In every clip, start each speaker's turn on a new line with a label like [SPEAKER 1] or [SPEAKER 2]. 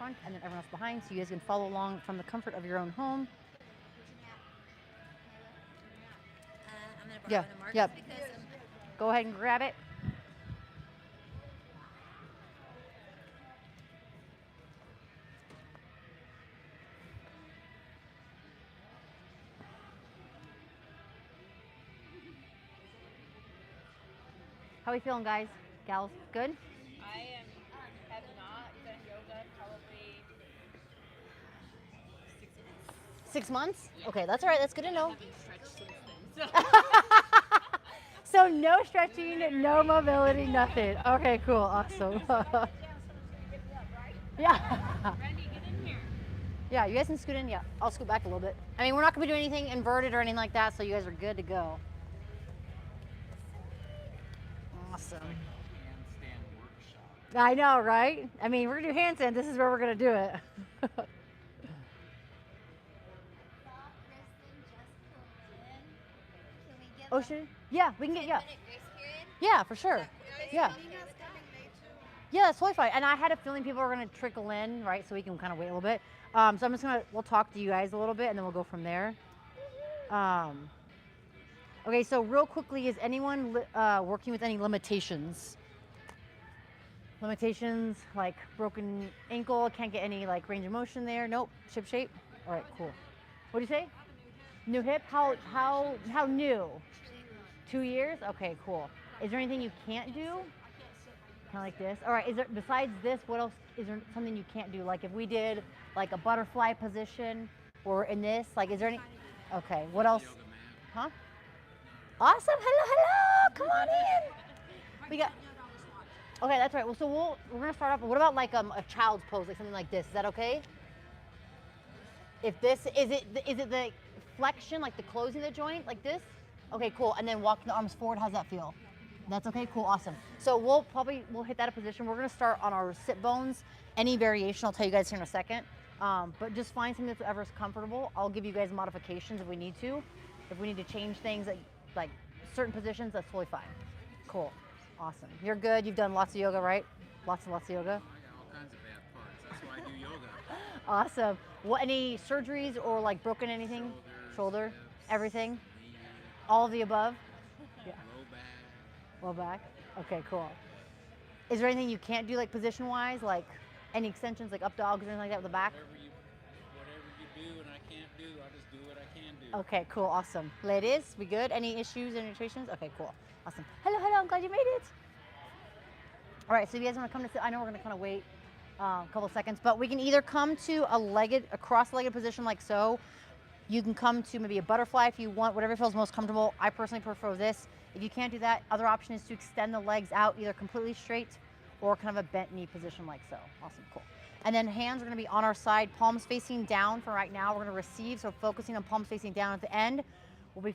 [SPEAKER 1] front and then everyone else behind, so you guys can follow along from the comfort of your own home.
[SPEAKER 2] I'm gonna borrow
[SPEAKER 1] Yeah,
[SPEAKER 2] one of Mark's
[SPEAKER 1] yep.
[SPEAKER 2] because
[SPEAKER 1] Go ahead and grab it. How are we feeling, guys? Gals, good?
[SPEAKER 3] Have not done yoga probably
[SPEAKER 1] 6 months? Okay, that's all right. That's good to know.
[SPEAKER 3] haven't stretched since then.
[SPEAKER 1] So no stretching, no mobility, nothing. Okay, cool, awesome. Yeah.
[SPEAKER 3] Randy, get in here.
[SPEAKER 1] Yeah, you guys can scoot in. Yeah, I'll scoot back a little bit. I mean, we're not gonna be doing anything inverted or anything like that, so you guys are good to go. Awesome.
[SPEAKER 4] Handstand workshop.
[SPEAKER 1] I know, right? I mean, we're gonna do handstand. This is where we're gonna do it. Oh, should? Yeah, we can get, yeah. Yeah, for sure. Yeah. Yeah, that's totally fine. And I had a feeling people were gonna trickle in, right? So we can kind of wait a little bit. So I'm just gonna, we'll talk to you guys a little bit and then we'll go from there. Okay, so real quickly, is anyone working with any limitations? Limitations like broken ankle, can't get any like range of motion there. Nope, ship shape. All right, cool. What do you say? New hip? How new? 2 years? Okay, cool. Is there anything you can't do? Kind of like this. All right. Is there, besides this, what else? Is there something you can't do? Like if we did like a butterfly position, or in this, like, is there any? Okay. What else? Huh? Awesome. Hello, hello. Come on in. We got. Okay, that's right. Well, so we're gonna start off. What about like a child's pose, like something like this? Is that okay? If this is it the flexion, like the closing the joint, like this? Okay, cool. And then walking the arms forward. How's that feel? That's okay. Cool. Awesome. So we'll hit that position. We're gonna start on our sit bones. Any variation, I'll tell you guys here in a second. But just find something that's whatever's comfortable. I'll give you guys modifications if we need to. If we need to change things like certain positions, that's totally fine. Cool. Awesome. You're good. You've done lots of yoga, right? Lots and lots of yoga.
[SPEAKER 4] I got all kinds of bad parts. That's why I do yoga.
[SPEAKER 1] Awesome. What, any surgeries or like broken anything? Shoulder,
[SPEAKER 4] Hips,
[SPEAKER 1] everything,
[SPEAKER 4] knee,
[SPEAKER 1] all of the above. Yeah.
[SPEAKER 4] low back.
[SPEAKER 1] Low back. Okay, cool. Is there anything you can't do like position wise, like any extensions, like up dogs or anything like that with the back?
[SPEAKER 4] Whatever you do and I can't do, I just do what I can do.
[SPEAKER 1] Okay, cool, awesome. Ladies, we good? Any issues, any irritations? Okay, cool, awesome. Hello, hello, I'm glad you made it. All right, so if you guys want to come to sit, I know we're gonna kind of wait a couple seconds, but we can either come to a cross-legged position like so. You can come to maybe a butterfly if you want, whatever feels most comfortable. I personally prefer this. If you can't do that, other option is to extend the legs out either completely straight or kind of a bent knee position like so. Awesome, cool. And then hands are gonna be on our side, palms facing down for right now. We're gonna receive, so focusing on palms facing down at the end. We'll be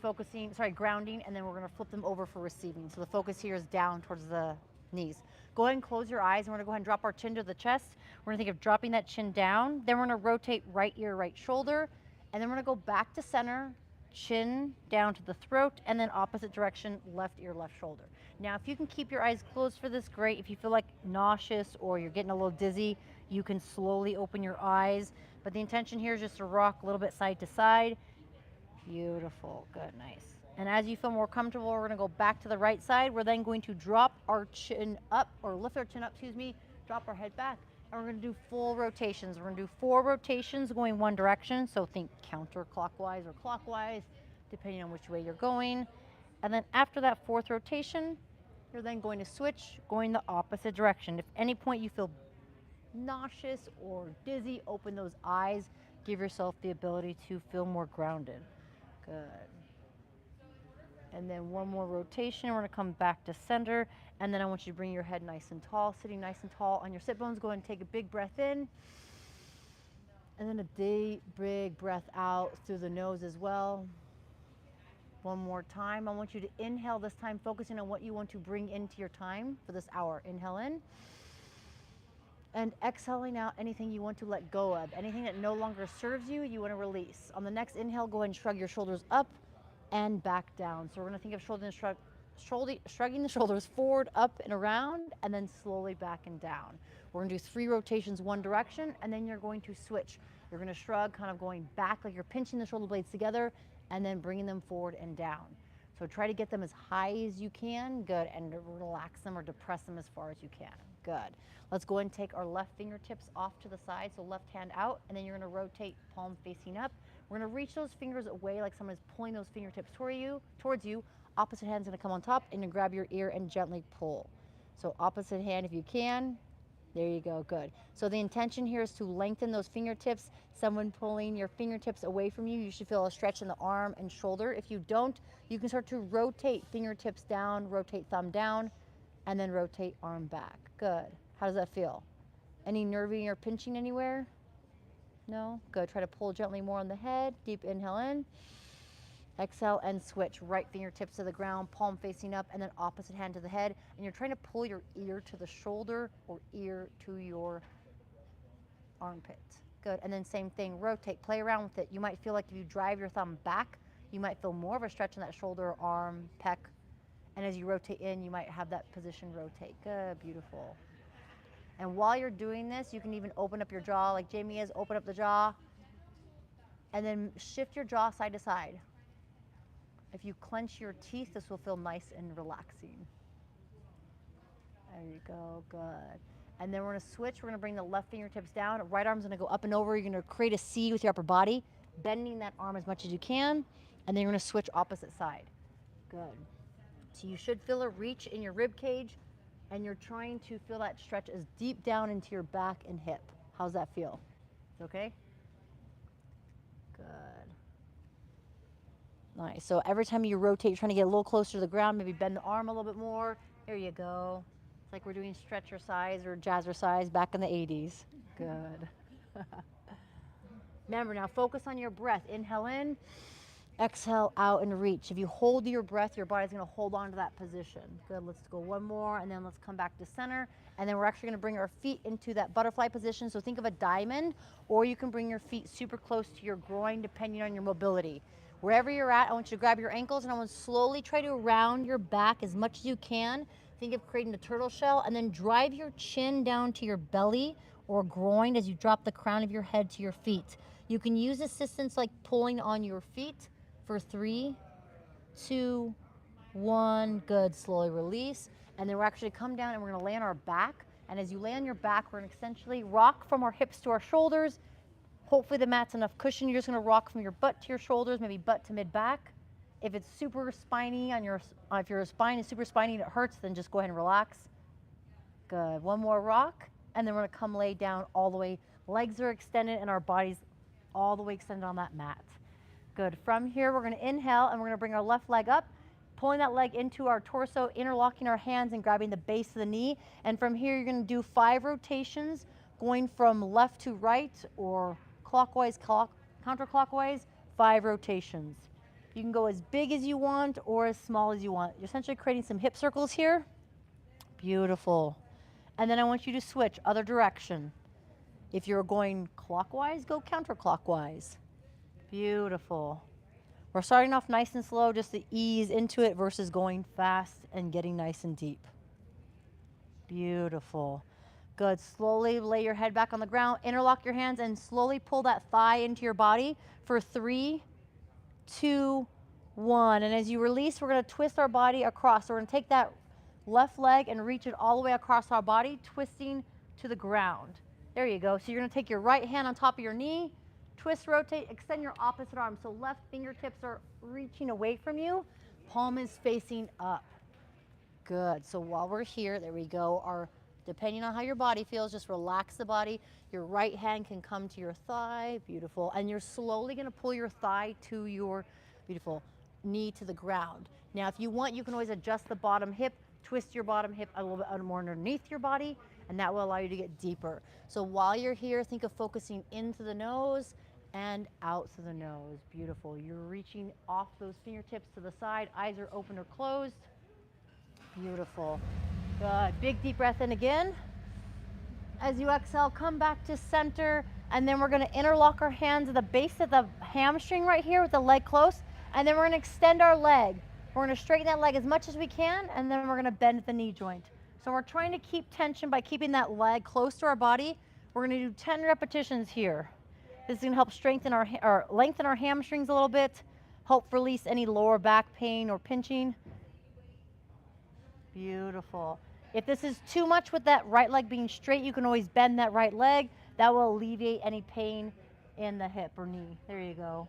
[SPEAKER 1] grounding, and then we're gonna flip them over for receiving. So the focus here is down towards the knees. Go ahead and close your eyes. We're gonna go ahead and drop our chin to the chest. We're gonna think of dropping that chin down. Then we're gonna rotate right ear, right shoulder. And then we're gonna go back to center, chin down to the throat, and then opposite direction, left ear, left shoulder. Now, if you can keep your eyes closed for this, great. If you feel like nauseous or you're getting a little dizzy, you can slowly open your eyes. But the intention here is just to rock a little bit side to side. Beautiful, good, nice. And as you feel more comfortable, we're gonna go back to the right side. We're then going to drop our chin up, or lift our chin up, excuse me, drop our head back. And we're gonna do full rotations. We're gonna do 4 rotations going one direction. So think counterclockwise or clockwise, depending on which way you're going. And then after that 4th rotation, you're then going to switch, going the opposite direction. If any point you feel nauseous or dizzy, open those eyes. Give yourself the ability to feel more grounded. Good. And then one more rotation. We're gonna come back to center. And then I want you to bring your head nice and tall, sitting nice and tall on your sit bones. Go ahead and take a big breath in. And then a deep, big breath out through the nose as well. One more time. I want you to inhale this time, focusing on what you want to bring into your time for this hour. Inhale in. And exhaling out anything you want to let go of. Anything that no longer serves you, you want to release. On the next inhale, go ahead and shrug your shoulders up and back down. So we're going to think of shrugging the shoulders forward, up and around, and then slowly back and down. We're gonna do 3 rotations one direction, and then you're going to switch. You're gonna shrug, kind of going back like you're pinching the shoulder blades together, and then bringing them forward and down. So try to get them as high as you can, good, and relax them or depress them as far as you can, good. Let's go ahead and take our left fingertips off to the side, so left hand out, and then you're gonna rotate palm facing up. We're gonna reach those fingers away like someone is pulling those fingertips towards you. Opposite hand's gonna come on top, and you grab your ear and gently pull. So opposite hand if you can. There you go, good. So the intention here is to lengthen those fingertips. Someone pulling your fingertips away from you, you should feel a stretch in the arm and shoulder. If you don't, you can start to rotate fingertips down, rotate thumb down, and then rotate arm back. Good. How does that feel? Any nerving or pinching anywhere? No? Good. Try to pull gently more on the head. Deep inhale in. Exhale and switch. Right fingertips to the ground, palm facing up, and then opposite hand to the head. And you're trying to pull your ear to the shoulder or ear to your armpit. Good. And then same thing, rotate, play around with it. You might feel like if you drive your thumb back, you might feel more of a stretch in that shoulder, arm, pec. And as you rotate in, you might have that position rotate. Good, beautiful. And while you're doing this, you can even open up your jaw like Jamie is, open up the jaw, and then shift your jaw side to side. If you clench your teeth, this will feel nice and relaxing. There you go, good. And then we're gonna switch, we're gonna bring the left fingertips down, right arm's gonna go up and over, you're gonna create a C with your upper body, bending that arm as much as you can, and then you're gonna switch opposite side. Good. So you should feel a reach in your rib cage, and you're trying to feel that stretch as deep down into your back and hip. How's that feel? Okay? Good. Nice. So every time you rotate, you're trying to get a little closer to the ground, maybe bend the arm a little bit more. There you go. It's like we're doing stretchercise or jazzercise back in the 80s. Good. Remember, now focus on your breath. Inhale in, exhale out and reach. If you hold your breath, your body's gonna hold on to that position. Good, let's go one more, and then let's come back to center. And then we're actually gonna bring our feet into that butterfly position. So think of a diamond, or you can bring your feet super close to your groin, depending on your mobility. Wherever you're at, I want you to grab your ankles, and I want to slowly try to round your back as much as you can. Think of creating a turtle shell, and then drive your chin down to your belly or groin as you drop the crown of your head to your feet. You can use assistance like pulling on your feet for 3, 2, 1. Good, slowly release. And then we're actually come down and we're gonna lay on our back. And as you lay on your back, we're gonna essentially rock from our hips to our shoulders. Hopefully the mat's enough cushion. You're just gonna rock from your butt to your shoulders, maybe butt to mid-back. If it's super spiny on your, if your spine is super spiny and it hurts, then just go ahead and relax. Good, one more rock. And then we're gonna come lay down all the way. Legs are extended and our body's all the way extended on that mat. Good, from here we're gonna inhale and we're gonna bring our left leg up, pulling that leg into our torso, interlocking our hands and grabbing the base of the knee. And from here you're gonna do 5 rotations, going from left to right or clockwise, counterclockwise, 5 rotations. You can go as big as you want or as small as you want. You're essentially creating some hip circles here. Beautiful. And then I want you to switch other direction. If you're going clockwise, go counterclockwise. Beautiful. We're starting off nice and slow just to ease into it versus going fast and getting nice and deep. Beautiful. Good, slowly lay your head back on the ground, interlock your hands and slowly pull that thigh into your body for 3, 2, 1. And as you release, we're gonna twist our body across. So we're gonna take that left leg and reach it all the way across our body, twisting to the ground. There you go. So you're gonna take your right hand on top of your knee, twist, rotate, extend your opposite arm. So left fingertips are reaching away from you, palm is facing up. Good, so while we're here, there we go. Depending on how your body feels, just relax the body. Your right hand can come to your thigh, beautiful. And you're slowly gonna pull your thigh to your, beautiful, knee to the ground. Now, if you want, you can always adjust the bottom hip, twist your bottom hip a little bit more underneath your body, and that will allow you to get deeper. So while you're here, think of focusing into the nose and out through the nose. Beautiful. You're reaching off those fingertips to the side. Eyes are open or closed. Beautiful. Good. Big deep breath in again. As you exhale, come back to center, and then we're going to interlock our hands at the base of the hamstring right here with the leg close, and then we're going to extend our leg. We're going to straighten that leg as much as we can, and then we're going to bend the knee joint. So we're trying to keep tension by keeping that leg close to our body. We're gonna do 10 repetitions here. This is gonna help strengthen or lengthen our hamstrings a little bit, help release any lower back pain or pinching. Beautiful. If this is too much with that right leg being straight, you can always bend that right leg. That will alleviate any pain in the hip or knee. There you go.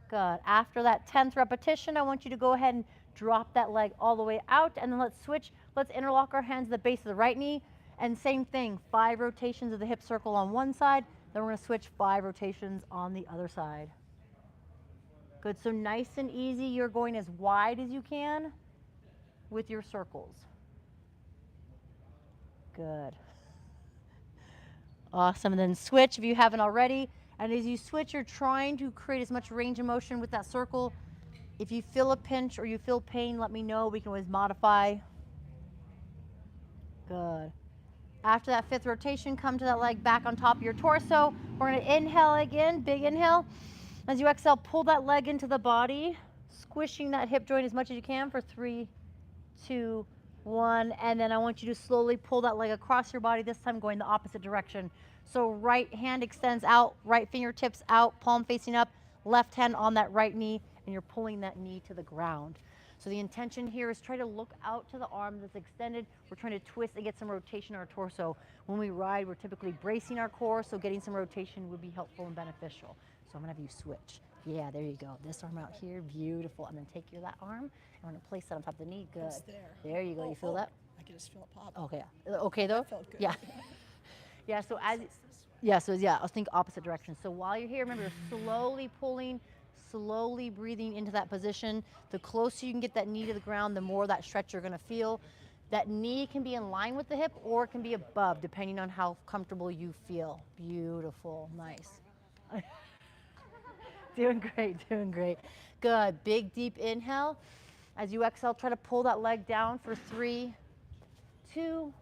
[SPEAKER 1] Good. After that 10th repetition, I want you to go ahead and drop that leg all the way out, and then let's switch. Let's interlock our hands at the base of the right knee, and same thing, 5 rotations of the hip circle on one side, then we're gonna switch 5 rotations on the other side. Good, so nice and easy, you're going as wide as you can with your circles. Good. Awesome, and then switch if you haven't already. And as you switch, you're trying to create as much range of motion with that circle. If you feel a pinch or you feel pain, let me know. We can always modify. Good. After that 5th rotation, come to that leg back on top of your torso. We're gonna inhale again, big inhale. As you exhale, pull that leg into the body, squishing that hip joint as much as you can for 3, 2, 1. And then I want you to slowly pull that leg across your body, this time going the opposite direction. So right hand extends out, right fingertips out, palm facing up, left hand on that right knee, and you're pulling that knee to the ground. So the intention here is try to look out to the arm that's extended. We're trying to twist and get some rotation in our torso. When we ride, we're typically bracing our core, so getting some rotation would be helpful and beneficial. So I'm gonna have you switch. Yeah, there you go. This arm out here, beautiful. And then take your that arm, and we're gonna place that on top of the knee. Good.
[SPEAKER 5] It's there.
[SPEAKER 1] There you go. You feel that?
[SPEAKER 5] I can just feel it pop.
[SPEAKER 1] Okay. Okay though?
[SPEAKER 5] That felt good.
[SPEAKER 1] Yeah. Yeah, so as, yeah, so yeah, I was thinking opposite direction. So while you're here, remember, slowly pulling, slowly breathing into that position. The closer you can get that knee to the ground, the more that stretch you're gonna feel. That knee can be in line with the hip or it can be above, depending on how comfortable you feel. Beautiful, nice. Doing great, doing great. Good, big deep inhale. As you exhale, try to pull that leg down for 3, 2,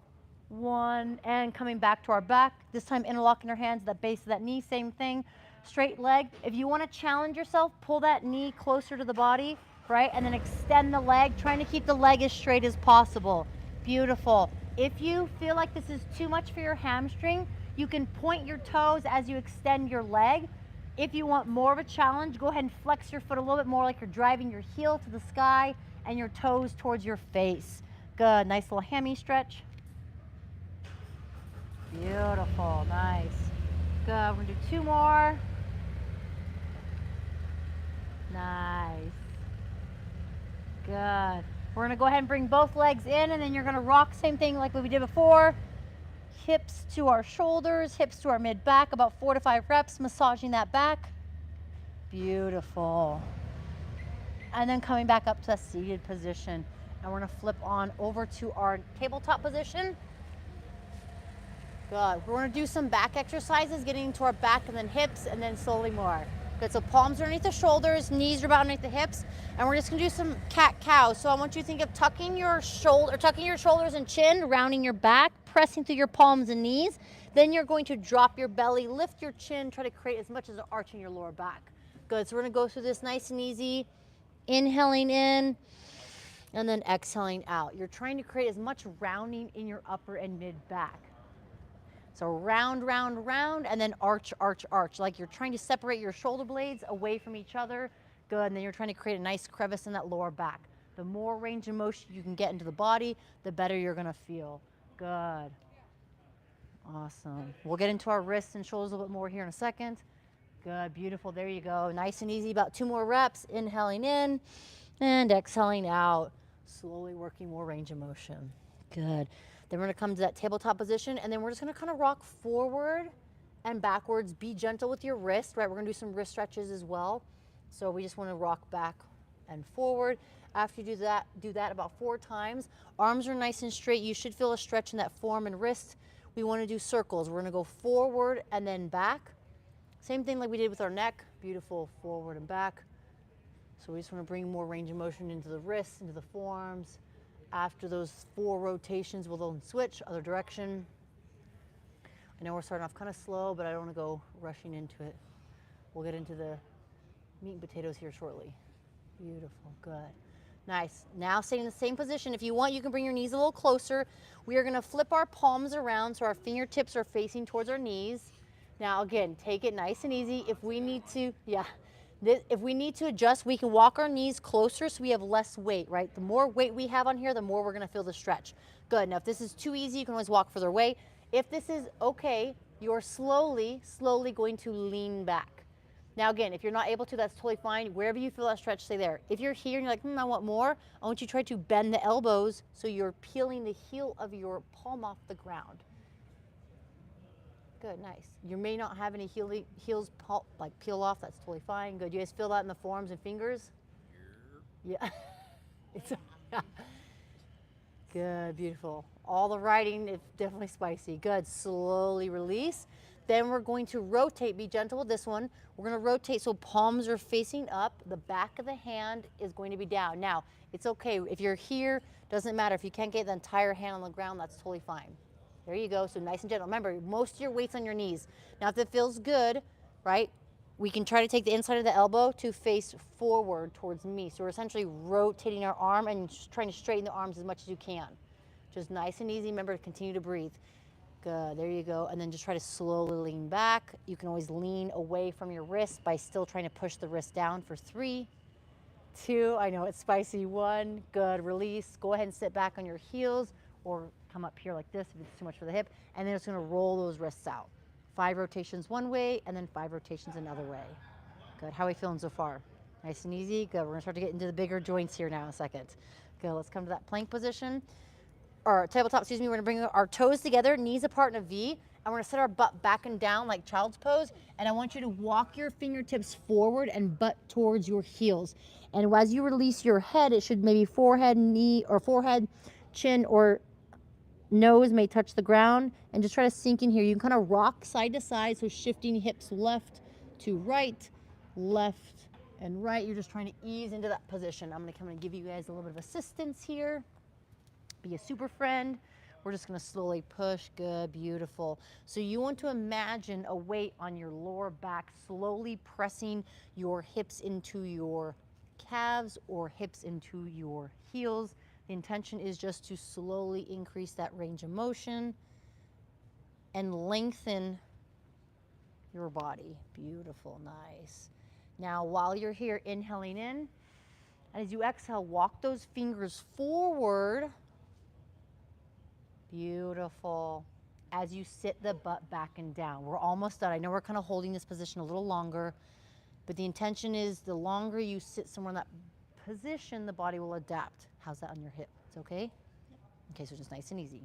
[SPEAKER 1] 1, and coming back to our back. This time interlocking our hands at the base of that knee, same thing. Straight leg. If you want to challenge yourself, pull that knee closer to the body, right? And then extend the leg, trying to keep the leg as straight as possible. Beautiful. If you feel like this is too much for your hamstring, you can point your toes as you extend your leg. If you want more of a challenge, go ahead and flex your foot a little bit more like you're driving your heel to the sky and your toes towards your face. Good, nice little hammy stretch. Beautiful, nice. Good, we're gonna do 2 more. Nice. Good. We're gonna go ahead and bring both legs in, and then you're gonna rock, same thing like what we did before. Hips to our shoulders, hips to our mid-back, about 4 to 5 reps, massaging that back. Beautiful. And then coming back up to a seated position. And we're gonna flip on over to our tabletop position. Good. We're gonna do some back exercises, getting into our back and then hips, and then slowly more. Good, so palms are underneath the shoulders, knees are about underneath the hips, and we're just gonna do some cat-cow. So I want you to think of tucking your shoulders and chin, rounding your back, pressing through your palms and knees. Then you're going to drop your belly, lift your chin, try to create as much as an arch in your lower back. Good, so we're gonna go through this nice and easy. Inhaling in, and then exhaling out. You're trying to create as much rounding in your upper and mid back. So round, round, round, and then arch, arch, arch. Like you're trying to separate your shoulder blades away from each other. Good, and then you're trying to create a nice crevice in that lower back. The more range of motion you can get into the body, the better you're gonna feel. Good. Awesome. We'll get into our wrists and shoulders a little bit more here in a second. Good, beautiful, there you go. Nice and easy, about 2 more reps. Inhaling in and exhaling out. Slowly working more range of motion. Good. Then we're gonna come to that tabletop position, and then we're just gonna kind of rock forward and backwards. Be gentle with your wrist, right? We're gonna do some wrist stretches as well. So we just wanna rock back and forward. After you do that about 4 times. Arms are nice and straight. You should feel a stretch in that forearm and wrist. We wanna do circles. We're gonna go forward and then back. Same thing like we did with our neck. Beautiful, forward and back. So we just wanna bring more range of motion into the wrists, into the forearms. After those 4 rotations, we'll then switch, other direction. I know we're starting off kind of slow, but I don't want to go rushing into it. We'll get into the meat and potatoes here shortly. Beautiful, good. Nice. Now stay in the same position. If you want, you can bring your knees a little closer. We are gonna flip our palms around so our fingertips are facing towards our knees. Now again, take it nice and easy. If we need to, if we need to adjust, we can walk our knees closer so we have less weight, right? The more weight we have on here, the more we're gonna feel the stretch. Good. Now if this is too easy, you can always walk further away. If this is okay, you're slowly going to lean back. Now again, if you're not able to, that's totally fine. Wherever you feel that stretch, stay there. If you're here and you're like, I want more, I want you to try to bend the elbows so you're peeling the heel of your palm off the ground. Good, nice. You may not have any heels like peel off, that's totally fine. Good, you guys feel that in the forearms and fingers? Yeah. It's, yeah. Good, beautiful. All the writing is definitely spicy. Good, slowly release. Then we're going to rotate, be gentle with this one. We're gonna rotate so palms are facing up, the back of the hand is going to be down. Now, it's okay, if you're here, doesn't matter. If you can't get the entire hand on the ground, that's totally fine. There you go, so nice and gentle. Remember, most of your weight's on your knees. Now, if it feels good, right, we can try to take the inside of the elbow to face forward towards me. So we're essentially rotating our arm and just trying to straighten the arms as much as you can. Just nice and easy, remember to continue to breathe. Good, there you go. And then just try to slowly lean back. You can always lean away from your wrist by still trying to push the wrist down for 3, 2, I know it's spicy, 1, good, release. Go ahead and sit back on your heels or come up here like this if it's too much for the hip. And then it's gonna roll those wrists out. 5 rotations one way and then 5 rotations another way. Good, how are we feeling so far? Nice and easy, good. We're gonna start to get into the bigger joints here now in a second. Good, let's come to that plank position. Or tabletop, excuse me, we're gonna bring our toes together, knees apart in a V, and we're gonna set our butt back and down like child's pose, and I want you to walk your fingertips forward and butt towards your heels. And as you release your head, it should maybe forehead, knee, or forehead, chin, or nose may touch the ground, and just try to sink in here. You can kind of rock side to side, so shifting hips left to right, left and right. You're just trying to ease into that position. I'm gonna come and give you guys a little bit of assistance here. Be a super friend. We're just gonna slowly push, good, beautiful. So you want to imagine a weight on your lower back, slowly pressing your hips into your calves or hips into your heels. The intention is just to slowly increase that range of motion and lengthen your body. Beautiful, nice. Now, while you're here, inhaling in, and as you exhale, walk those fingers forward. Beautiful. As you sit the butt back and down. We're almost done. I know we're kind of holding this position a little longer, but the intention is the longer you sit somewhere in that position, the body will adapt. How's that on your hip? It's okay? Yep. Okay, so just nice and easy.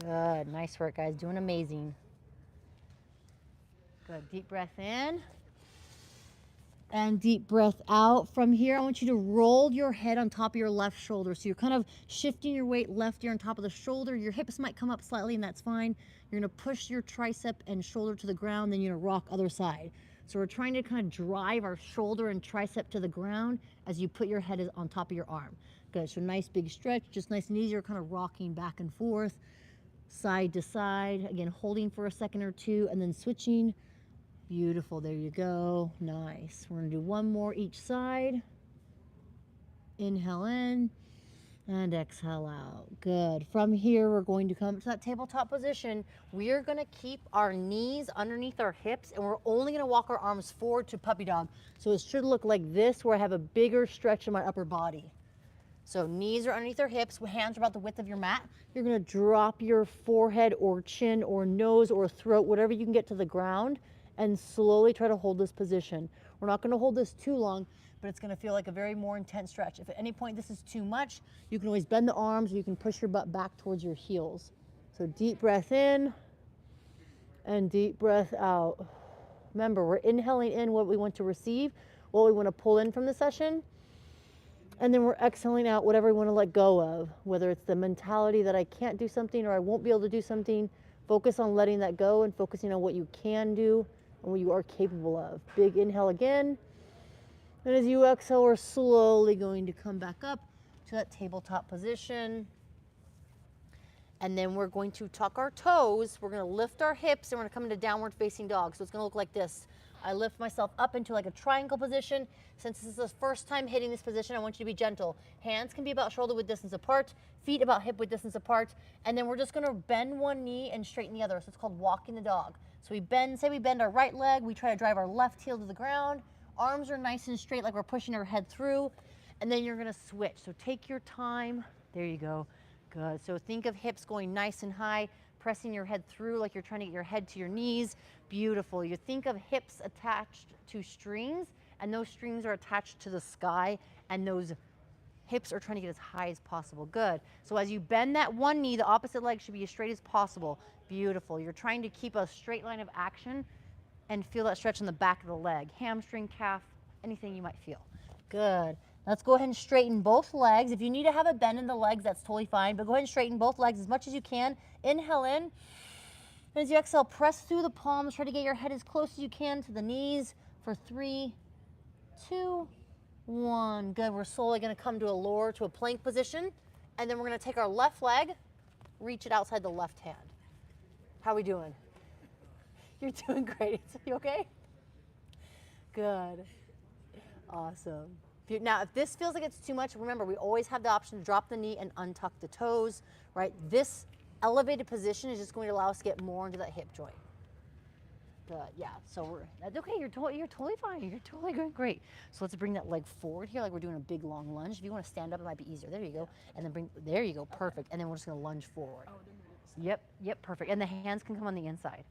[SPEAKER 1] Good. Nice work, guys. Doing amazing. Good. Deep breath in. And deep breath out. From here, I want you to roll your head on top of your left shoulder. So you're kind of shifting your weight left ear on top of the shoulder. Your hips might come up slightly, and that's fine. You're gonna push your tricep and shoulder to the ground, then you're gonna rock other side. So we're trying to kind of drive our shoulder and tricep to the ground as you put your head on top of your arm. Good, so nice big stretch, just nice and easy. You're kind of rocking back and forth, side to side. Again, holding for a second or two, and then switching. Beautiful, there you go, nice. We're gonna do one more each side. Inhale in and exhale out, good. From here, we're going to come to that tabletop position. We are gonna keep our knees underneath our hips, and we're only gonna walk our arms forward to puppy dog. So it should look like this, where I have a bigger stretch in my upper body. So knees are underneath our hips, hands are about the width of your mat. You're gonna drop your forehead or chin or nose or throat, whatever you can get to the ground, and slowly try to hold this position. We're not gonna hold this too long, but it's gonna feel like a very more intense stretch. If at any point this is too much, you can always bend the arms, or you can push your butt back towards your heels. So deep breath in and deep breath out. Remember, we're inhaling in what we want to receive, what we wanna pull in from the session, and then we're exhaling out whatever we wanna let go of, whether it's the mentality that I can't do something or I won't be able to do something. Focus on letting that go and focusing on what you can do and what you are capable of. Big inhale again. And as you exhale, we're slowly going to come back up to that tabletop position. And then we're going to tuck our toes. We're gonna lift our hips and we're gonna come into downward facing dog. So it's gonna look like this. I lift myself up into like a triangle position. Since this is the first time hitting this position, I want you to be gentle. Hands can be about shoulder width distance apart, feet about hip width distance apart, and then we're just gonna bend one knee and straighten the other. So it's called walking the dog. So we bend, say we bend our right leg, we try to drive our left heel to the ground. Arms are nice and straight like we're pushing our head through, and then you're gonna switch. So take your time. There you go. Good. So think of hips going nice and high, pressing your head through like you're trying to get your head to your knees. Beautiful. You think of hips attached to strings, and those strings are attached to the sky, and those hips are trying to get as high as possible. Good. So as you bend that one knee, the opposite leg should be as straight as possible. Beautiful. You're trying to keep a straight line of action and feel that stretch in the back of the leg, hamstring, calf, anything you might feel. Good. Let's go ahead and straighten both legs. If you need to have a bend in the legs, that's totally fine, but go ahead and straighten both legs as much as you can. Inhale in. As you exhale, press through the palms. Try to get your head as close as you can to the knees for 3, 2, 1. Good. We're slowly going to come to a lower to a plank position, and then we're going to take our left leg, reach it outside the left hand. How are we doing? You're doing great. You okay? Good. Awesome. Now, if this feels like it's too much, remember, we always have the option to drop the knee and untuck the toes, right? This elevated position is just going to allow us to get more into that hip joint. Good, yeah, so that's okay, you're totally fine. You're totally going great. So let's bring that leg forward here like we're doing a big long lunge. If you want to stand up, it might be easier. There you go. And then there you go, perfect. And then we're just going to lunge forward. Yep, perfect. And the hands can come on the inside.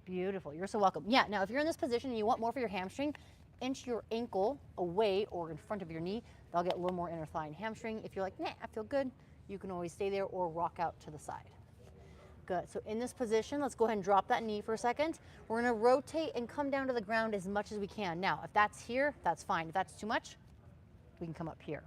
[SPEAKER 1] Beautiful, you're so welcome. Yeah, now if you're in this position and you want more for your hamstring, inch your ankle away or in front of your knee. That'll get a little more inner thigh and hamstring. If you're like, nah, I feel good, you can always stay there or rock out to the side. Good, so in this position, let's go ahead and drop that knee for a second. We're gonna rotate and come down to the ground as much as we can. Now, if that's here, that's fine. If that's too much, we can come up here.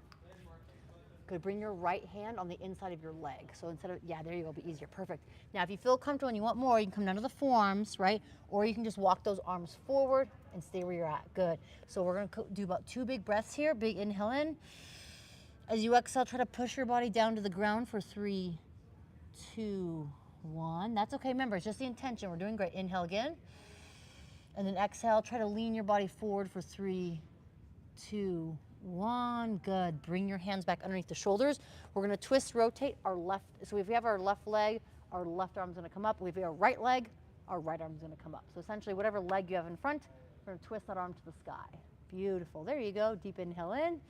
[SPEAKER 1] Good, bring your right hand on the inside of your leg. So instead of, yeah, there you go, be easier, perfect. Now, if you feel comfortable and you want more, you can come down to the forearms, right? Or you can just walk those arms forward and stay where you're at, good. So we're gonna do about 2 big breaths here, big inhale in. As you exhale, try to push your body down to the ground for 3, 2, 1. That's okay, remember, it's just the intention. We're doing great. Inhale again. And then exhale, try to lean your body forward for 3, 2, 1. Good. Bring your hands back underneath the shoulders. We're going to twist, rotate our left. So if we have our left leg, our left arm's going to come up. If we have our right leg, our right arm's going to come up. So essentially, whatever leg you have in front, we're going to twist that arm to the sky. Beautiful. There you go. Deep inhale in.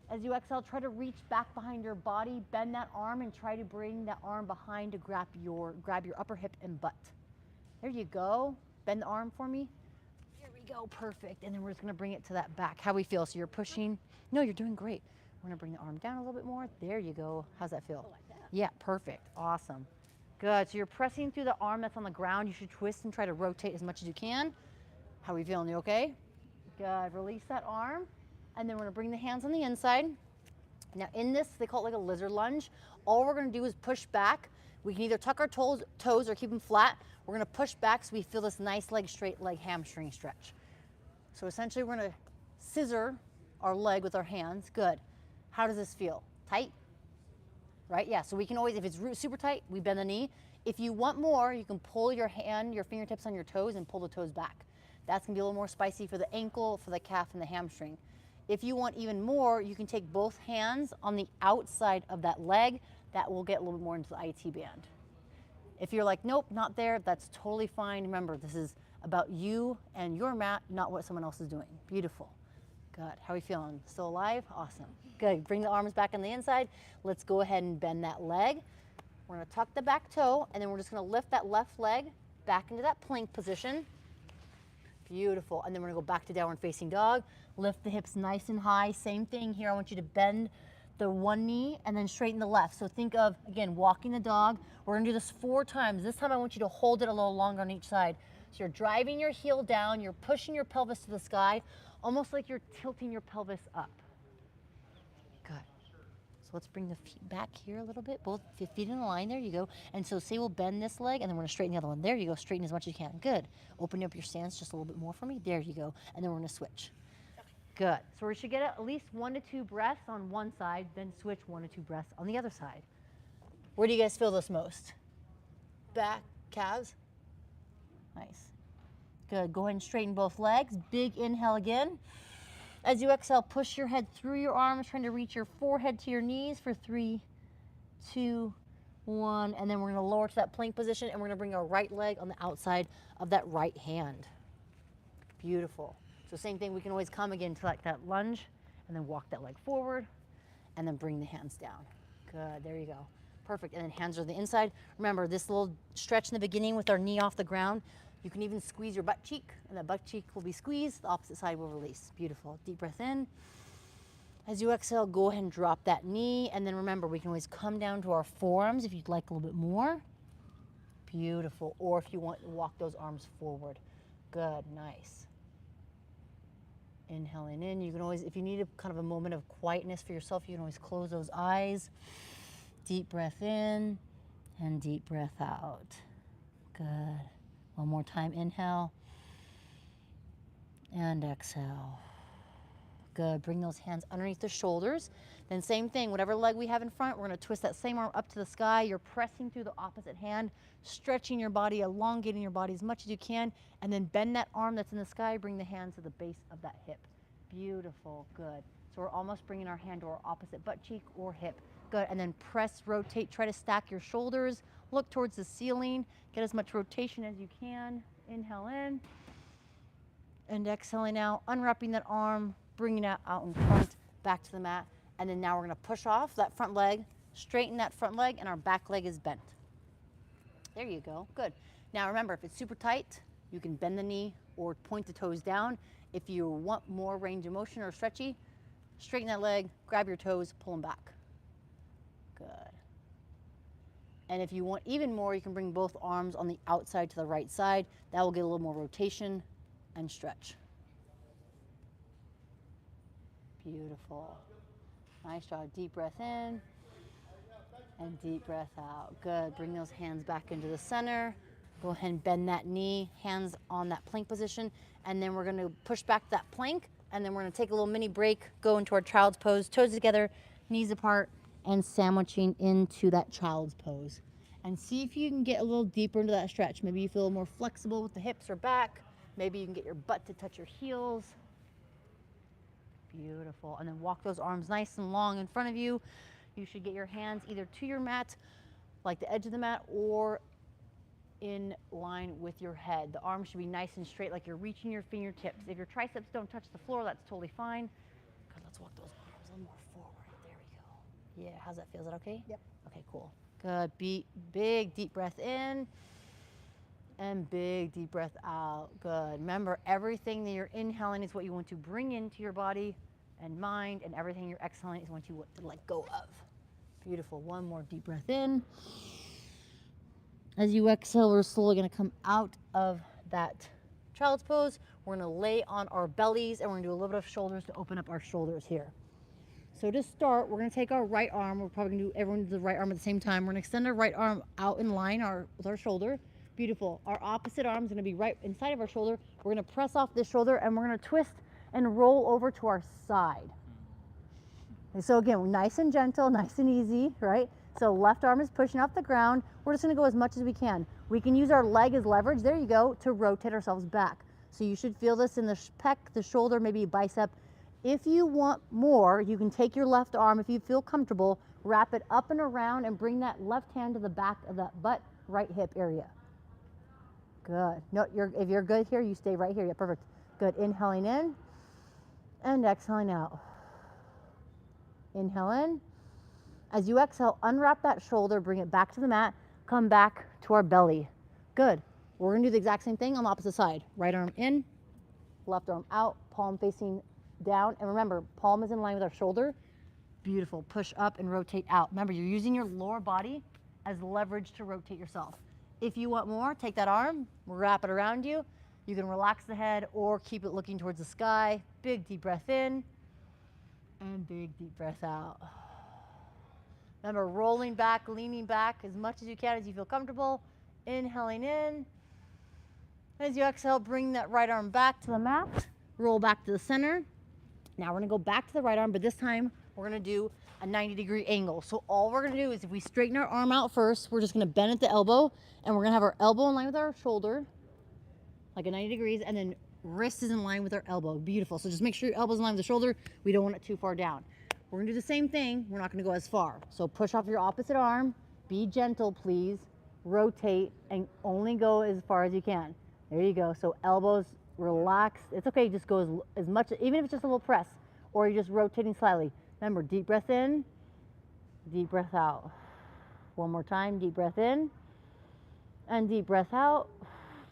[SPEAKER 1] As you exhale, try to reach back behind your body, bend that arm, and try to bring that arm behind to grab your upper hip and butt. There you go. Bend the arm for me. There we go, perfect. And then we're just gonna bring it to that back. How we feel? So you're pushing. No, you're doing great. We're gonna bring the arm down a little bit more. There you go. How's that feel? Like that. Yeah, perfect. Awesome. Good. So you're pressing through the arm that's on the ground. You should twist and try to rotate as much as you can. How are we feeling? You okay? Good. Release that arm. And then we're gonna bring the hands on the inside. Now in this, they call it like a lizard lunge. All we're gonna do is push back. We can either tuck our toes or keep them flat. We're gonna push back so we feel this nice leg, straight leg hamstring stretch. So essentially we're gonna scissor our leg with our hands. Good. How does this feel? Tight? Right, yeah, so we can always, if it's super tight, we bend the knee. If you want more, you can pull your hand, your fingertips on your toes and pull the toes back. That's gonna be a little more spicy for the ankle, for the calf, and the hamstring. If you want even more, you can take both hands on the outside of that leg. That will get a little bit more into the IT band. If you're like, nope, not there, that's totally fine. Remember, this is about you and your mat, not what someone else is doing. Beautiful. Good. How are we feeling? Still alive? Awesome. Good. Bring the arms back on the inside. Let's go ahead and bend that leg. We're going to tuck the back toe, and then we're just going to lift that left leg back into that plank position. Beautiful. And then we're gonna go back to downward facing dog. Lift the hips nice and high. Same thing here. I want you to bend the one knee and then straighten the left. So think of, again, walking the dog. We're gonna do this 4 times. This time I want you to hold it a little longer on each side. So you're driving your heel down, you're pushing your pelvis to the sky, almost like you're tilting your pelvis up. Good. So let's bring the feet back here a little bit. Both feet in a line. There you go. And so say we'll bend this leg, and then we're going to straighten the other one. There you go. Straighten as much as you can. Good. Open up your stance just a little bit more for me. There you go. And then we're going to switch. Good. So we should get at least 1 to 2 breaths on one side, then switch 1 to 2 breaths on the other side. Where do you guys feel this most? Back, calves? Nice. Good. Go ahead and straighten both legs. Big inhale again. As you exhale, push your head through your arms, trying to reach your forehead to your knees for 3, 2, 1. And then we're going to lower to that plank position, and we're going to bring our right leg on the outside of that right hand. Beautiful. So same thing, we can always come again to like that lunge, and then walk that leg forward, and then bring the hands down. Good. There you go. Perfect. And then hands are the inside. Remember this little stretch in the beginning with our knee off the ground. You can even squeeze your butt cheek, and that butt cheek will be squeezed. The opposite side will release. Beautiful. Deep breath in. As you exhale, go ahead and drop that knee. And then remember, we can always come down to our forearms if you'd like a little bit more. Beautiful. Or if you want to walk those arms forward. Good. Nice. Inhaling in. You can always, if you need a kind of a moment of quietness for yourself, you can always close those eyes. Deep breath in and deep breath out. Good. One more time, inhale and exhale. Good. Bring those hands underneath the shoulders. Then same thing, whatever leg we have in front, we're going to twist that same arm up to the sky. You're pressing through the opposite hand, stretching your body, elongating your body as much as you can, and then bend that arm that's in the sky. Bring the hands to the base of that hip. Beautiful. Good. So we're almost bringing our hand to our opposite butt cheek or hip. Good. And then press, rotate, try to stack your shoulders. Look towards the ceiling. Get as much rotation as you can. Inhale in. And exhaling out. Unwrapping that arm. Bringing it out in front. Back to the mat. And then now we're going to push off that front leg. Straighten that front leg. And our back leg is bent. There you go. Good. Now remember, if it's super tight, you can bend the knee or point the toes down. If you want more range of motion or stretchy, straighten that leg. Grab your toes. Pull them back. Good. And if you want even more, you can bring both arms on the outside to the right side. That will get a little more rotation and stretch. Beautiful. Nice job. Deep breath in and deep breath out. Good. Bring those hands back into the center. Go ahead and bend that knee, hands on that plank position. And then we're going to push back that plank. And then we're going to take a little mini break, go into our child's pose, toes together, knees apart, and sandwiching into that child's pose. And see if you can get a little deeper into that stretch. Maybe you feel more flexible with the hips or back. Maybe you can get your butt to touch your heels. Beautiful. And then walk those arms nice and long in front of you. You should get your hands either to your mat, like the edge of the mat, or in line with your head. The arms should be nice and straight, like you're reaching your fingertips. If your triceps don't touch the floor, that's totally fine. Good, let's walk those arms a little more forward. There we go. Yeah, how's that feel? Is that okay? Yep. Okay, cool. Good. Big deep breath in and big deep breath out. Good. Remember, everything that you're inhaling is what you want to bring into your body and mind, and everything you're exhaling is what you want to let go of. Beautiful. One more deep breath in. As you exhale, we're slowly going to come out of that child's pose. We're going to lay on our bellies, and we're going to do a little bit of shoulders to open up our shoulders here. So to start, we're going to take our right arm. We're probably going to do everyone do the right arm at the same time. We're going to extend our right arm out in line with our shoulder. Beautiful. Our opposite arm is going to be right inside of our shoulder. We're going to press off this shoulder, and we're going to twist and roll over to our side. And so again, nice and gentle, nice and easy, right? So left arm is pushing off the ground. We're just going to go as much as we can. We can use our leg as leverage, there you go, to rotate ourselves back. So you should feel this in the pec, the shoulder, maybe bicep. If you want more, you can take your left arm, if you feel comfortable, wrap it up and around and bring that left hand to the back of that butt, right hip area. Good. No, if you're good here, you stay right here. Yeah, perfect. Good. Inhaling in and exhaling out. Inhale in. As you exhale, unwrap that shoulder, bring it back to the mat, come back to our belly. Good. We're going to do the exact same thing on the opposite side. Right arm in, left arm out, palm facing down. And remember, palm is in line with our shoulder. Beautiful. Push up and rotate out. Remember, you're using your lower body as leverage to rotate yourself. If you want more, take that arm, wrap it around you. You can relax the head or keep it looking towards the sky. Big deep breath in and big deep breath out. Remember, rolling back, leaning back as much as you can as you feel comfortable. Inhaling in. As you exhale, bring that right arm back to the mat. Roll back to the center. Now we're going to go back to the right arm, but this time we're going to do a 90-degree angle. So all we're going to do is if we straighten our arm out first, we're just going to bend at the elbow, and we're going to have our elbow in line with our shoulder, like a 90 degrees, and then wrist is in line with our elbow. Beautiful. So just make sure your elbow's in line with the shoulder. We don't want it too far down. We're gonna do the same thing. We're not gonna go as far. So push off your opposite arm. Be gentle, please. Rotate and only go as far as you can. There you go. So elbows relaxed. It's okay. Just go as much, even if it's just a little press, or you're just rotating slightly. Remember, deep breath in, deep breath out. One more time. Deep breath in and deep breath out.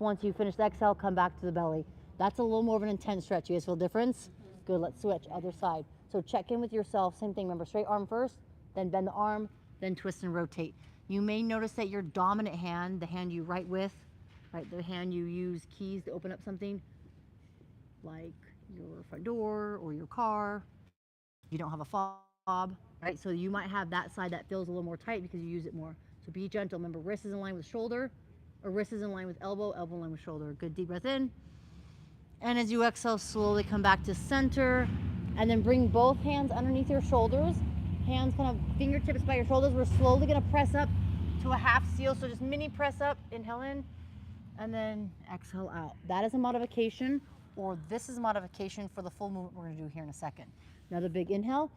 [SPEAKER 1] Once you finish the exhale, come back to the belly. That's a little more of an intense stretch. You guys feel a difference? Good. Let's switch. Other side. So check in with yourself. Same thing. Remember, straight arm first, then bend the arm, then twist and rotate. You may notice that your dominant hand, the hand you write with, right, the hand you use keys to open up something, like your front door or your car. You don't have a fob, right? So you might have that side that feels a little more tight because you use it more. So be gentle. Remember, wrist is in line with shoulder, or wrist is in line with elbow, elbow in line with shoulder. Good deep breath in. And as you exhale, slowly come back to center, and then bring both hands underneath your shoulders. Hands kind of fingertips by your shoulders. We're slowly gonna press up to a half seal. So just mini press up, inhale in, and then exhale out. That is a modification, or this is a modification for the full movement we're gonna do here in a second. Another big inhale.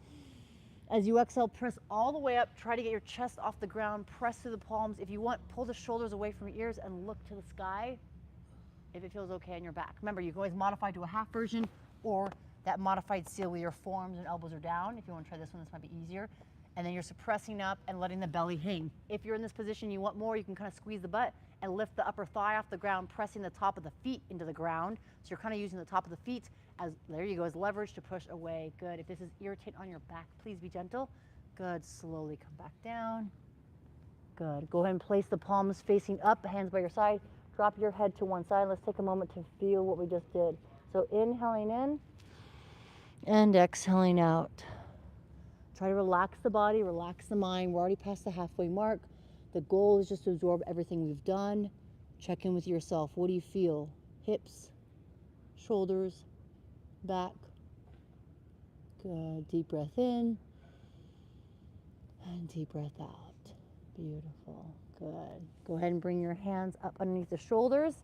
[SPEAKER 1] As you exhale, press all the way up. Try to get your chest off the ground. Press through the palms. If you want, pull the shoulders away from your ears and look to the sky if it feels okay on your back. Remember, you can always modify to a half version or that modified seal where your forearms and elbows are down. If you want to try this one, this might be easier. And then you're suppressing up and letting the belly hang. If you're in this position, you want more, you can kind of squeeze the butt and lift the upper thigh off the ground, pressing the top of the feet into the ground. So you're kind of using the top of the feet as, there you go, as leverage to push away. Good. If this is irritating on your back, please be gentle. Good. Slowly come back down. Good. Go ahead and place the palms facing up, hands by your side. Drop your head to one side. Let's take a moment to feel what we just did. So inhaling in and exhaling out. Try to relax the body, relax the mind. We're already past the halfway mark. The goal is just to absorb everything we've done. Check in with yourself. What do you feel? Hips, shoulders, back. Good. Deep breath in and deep breath out. Beautiful. Good. Go ahead and bring your hands up underneath the shoulders.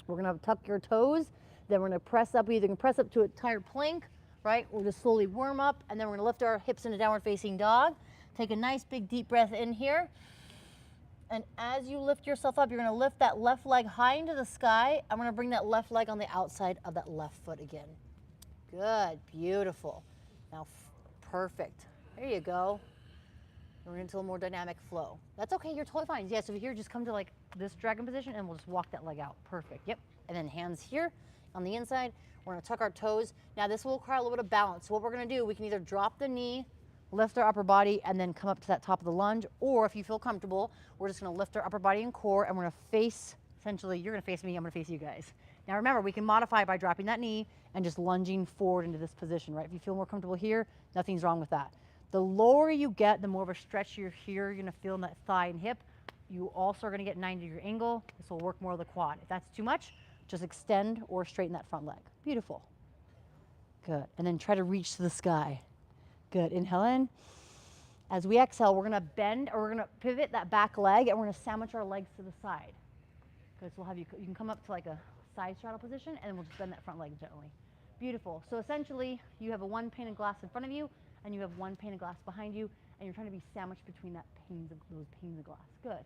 [SPEAKER 1] We're going to tuck your toes. Then we're going to press up. We either can press up to a tired plank, right? We'll just slowly warm up, and then we're going to lift our hips into downward facing dog. Take a nice big deep breath in here. And as you lift yourself up, you're going to lift that left leg high into the sky. I'm going to bring that left leg on the outside of that left foot again. Good. Beautiful. Now, perfect. There you go. We're into a more dynamic flow. That's okay. You're totally fine. Yeah, so here, just come to like this dragon position, and we'll just walk that leg out. Perfect. Yep. And then hands here on the inside. We're going to tuck our toes. Now, this will require a little bit of balance. So what we're going to do, we can either drop the knee, lift our upper body, and then come up to that top of the lunge. Or if you feel comfortable, we're just going to lift our upper body and core, and we're going to face, essentially, you're going to face me, I'm going to face you guys. Now, remember, we can modify by dropping that knee and just lunging forward into this position, right? If you feel more comfortable here, nothing's wrong with that. The lower you get, the more of a stretch you're here. You're going to feel in that thigh and hip. You also are going to get 90-degree angle. This will work more of the quad. If that's too much, just extend or straighten that front leg. Beautiful. Good. And then try to reach to the sky. Good. Inhale in. As we exhale, we're going to bend, or we're going to pivot that back leg, and we're going to sandwich our legs to the side. Good. So we'll have you can come up to like a side straddle position, and we'll just bend that front leg gently. Beautiful. So essentially, you have a one pane of glass in front of you, and you have one pane of glass behind you, and you're trying to be sandwiched between those panes of glass. Good.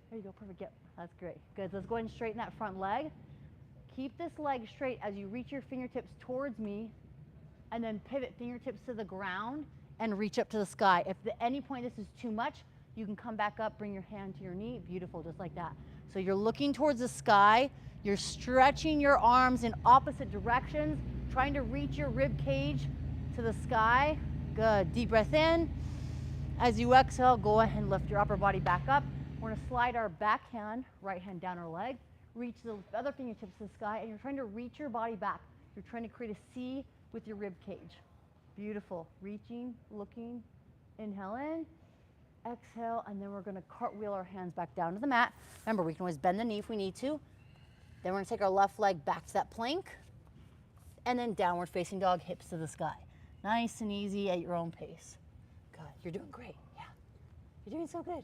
[SPEAKER 1] There you go. Perfect. Yep. That's great. Good. So let's go ahead and straighten that front leg. Keep this leg straight as you reach your fingertips towards me, and then pivot fingertips to the ground and reach up to the sky. If at any point this is too much, you can come back up, bring your hand to your knee. Beautiful, just like that. So you're looking towards the sky. You're stretching your arms in opposite directions, trying to reach your rib cage to the sky. Good. Deep breath in. As you exhale, go ahead and lift your upper body back up. We're going to slide our back hand, right hand down our leg, reach the other fingertips to the sky, and you're trying to reach your body back. You're trying to create a C with your rib cage. Beautiful. Reaching, looking, inhale in, exhale, and then we're going to cartwheel our hands back down to the mat. Remember, we can always bend the knee if we need to. Then we're going to take our left leg back to that plank, and then downward facing dog, hips to the sky. Nice and easy at your own pace. Good. You're doing great. Yeah. You're doing so good.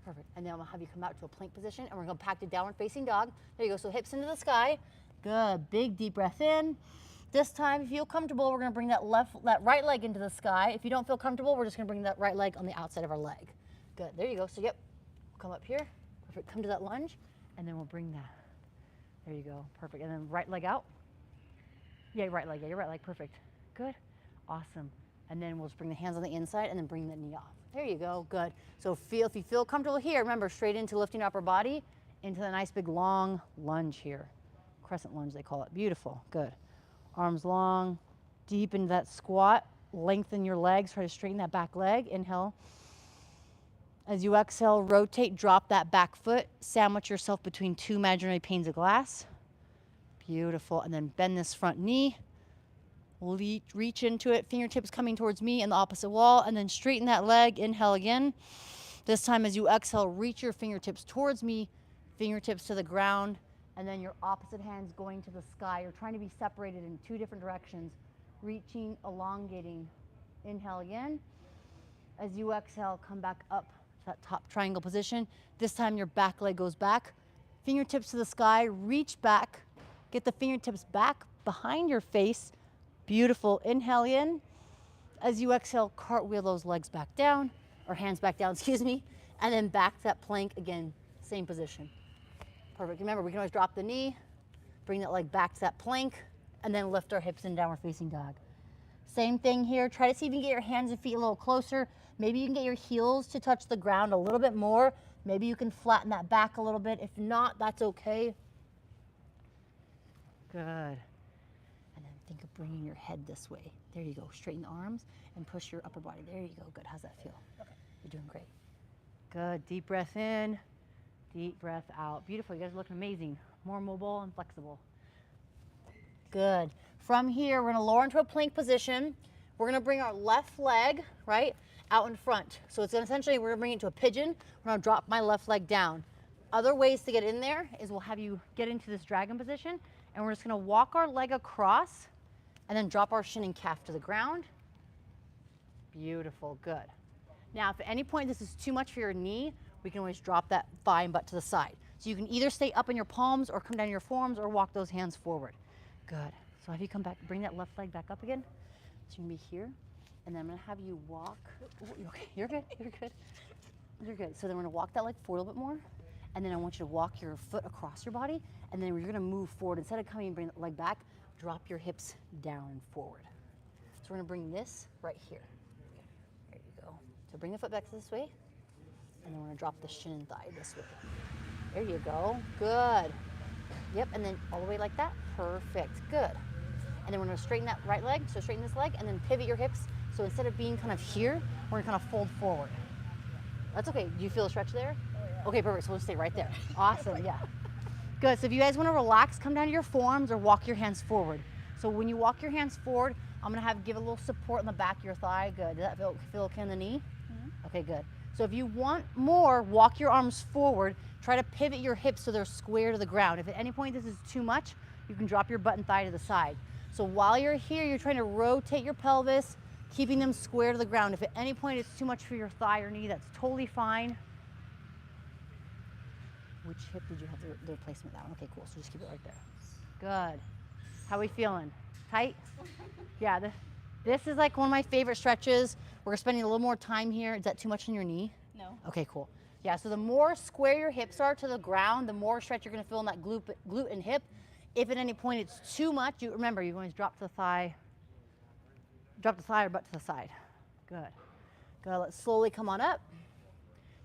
[SPEAKER 1] Perfect. And then I'm gonna have you come out to a plank position and we're gonna go back to downward facing dog. There you go, so hips into the sky. Good, big deep breath in. This time, if you feel comfortable, we're gonna bring that right leg into the sky. If you don't feel comfortable, we're just gonna bring that right leg on the outside of our leg. Good, there you go. So yep, come up here. Perfect, come to that lunge, and then we'll bring that. There you go, perfect. And then right leg out. Yeah, your right leg, perfect. Good, awesome. And then we'll just bring the hands on the inside and then bring the knee off. There you go, good. So if you feel comfortable here, remember straight into lifting upper body, into the nice big long lunge here. Crescent lunge they call it, beautiful, good. Arms long, deep into that squat, lengthen your legs, try to straighten that back leg, inhale. As you exhale, rotate, drop that back foot, sandwich yourself between two imaginary panes of glass. Beautiful, and then bend this front knee. Reach into it, fingertips coming towards me and the opposite wall, and then straighten that leg, inhale again. This time as you exhale, reach your fingertips towards me, fingertips to the ground, and then your opposite hand's going to the sky. You're trying to be separated in two different directions, reaching, elongating. Inhale again. As you exhale, come back up to that top triangle position. This time your back leg goes back, fingertips to the sky, reach back, get the fingertips back behind your face. Beautiful, inhale in. As you exhale, cartwheel those legs back down, or hands back down, excuse me, and then back to that plank again, same position. Perfect, remember we can always drop the knee, bring that leg back to that plank, and then lift our hips in downward facing dog. Same thing here, try to see if you can get your hands and feet a little closer. Maybe you can get your heels to touch the ground a little bit more. Maybe you can flatten that back a little bit. If not, that's okay. Good. Think of bringing your head this way. There you go. Straighten the arms and push your upper body. There you go. Good. How's that feel? Okay. You're doing great. Good. Deep breath in. Deep breath out. Beautiful. You guys are looking amazing. More mobile and flexible. Good. From here, we're going to lower into a plank position. We're going to bring our left leg, right, out in front. So it's going to essentially, we're going to bring it to a pigeon. We're going to drop my left leg down. Other ways to get in there is we'll have you get into this dragon position, and we're just going to walk our leg across and then drop our shin and calf to the ground. Beautiful, good. Now, if at any point this is too much for your knee, we can always drop that thigh and butt to the side. So you can either stay up in your palms or come down your forearms or walk those hands forward. Good. So have you come back, bring that left leg back up again. So you're gonna be here, and then I'm gonna have you walk. Ooh, okay, you're good, you're good. You're good. So then we're gonna walk that leg forward a little bit more, and then I want you to walk your foot across your body, and then you're gonna move forward. Instead of coming and bring the leg back, drop your hips down and forward. So we're gonna bring this right here. There you go. So bring the foot back this way, and then we're gonna drop the shin and thigh this way. There you go, good. Yep, and then all the way like that, perfect, good. And then we're gonna straighten that right leg, so straighten this leg, and then pivot your hips. So instead of being kind of here, we're gonna kind of fold forward. That's okay, do you feel a stretch there? Oh, yeah. Okay, perfect, so we'll stay right there. Awesome, yeah. Good, so if you guys wanna relax, come down to your forearms or walk your hands forward. So when you walk your hands forward, I'm gonna give a little support on the back of your thigh. Good, does that feel okay in the knee? Mm-hmm. Okay, good. So if you want more, walk your arms forward. Try to pivot your hips so they're square to the ground. If at any point this is too much, you can drop your butt and thigh to the side. So while you're here, you're trying to rotate your pelvis, keeping them square to the ground. If at any point it's too much for your thigh or knee, that's totally fine. Which hip did you have the replacement? That one? Okay, cool. So just keep it right there. Good. How are we feeling? Tight? Yeah, this is like one of my favorite stretches. We're spending a little more time here. Is that too much on your knee?
[SPEAKER 3] No.
[SPEAKER 1] Okay, cool. Yeah, so the more square your hips are to the ground, the more stretch you're gonna feel in that glute and hip. If at any point it's too much, remember, you always drop the thigh or butt to the side. Good. Good, let's slowly come on up.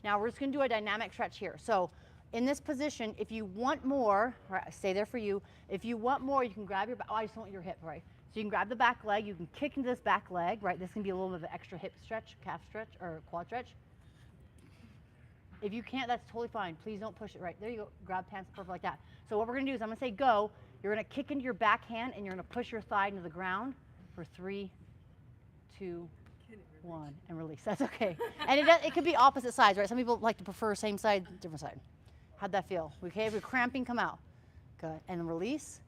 [SPEAKER 1] Now we're just gonna do a dynamic stretch here. So in this position, if you want more, right, stay there for you. If you want more, you can grab your back. Oh, I just don't want your hip, right? So you can grab the back leg, you can kick into this back leg, right? This can be a little bit of an extra hip stretch, calf stretch, or quad stretch. If you can't, that's totally fine. Please don't push it right. There you go, grab pants, perfect like that. So what we're gonna do is I'm gonna say go, you're gonna kick into your back hand and you're gonna push your thigh into the ground for 3, 2, 1, and release, that's okay. And it could be opposite sides, right? Some people like to prefer same side, different side. How'd that feel? Okay, if you're cramping, come out. Good, and then release,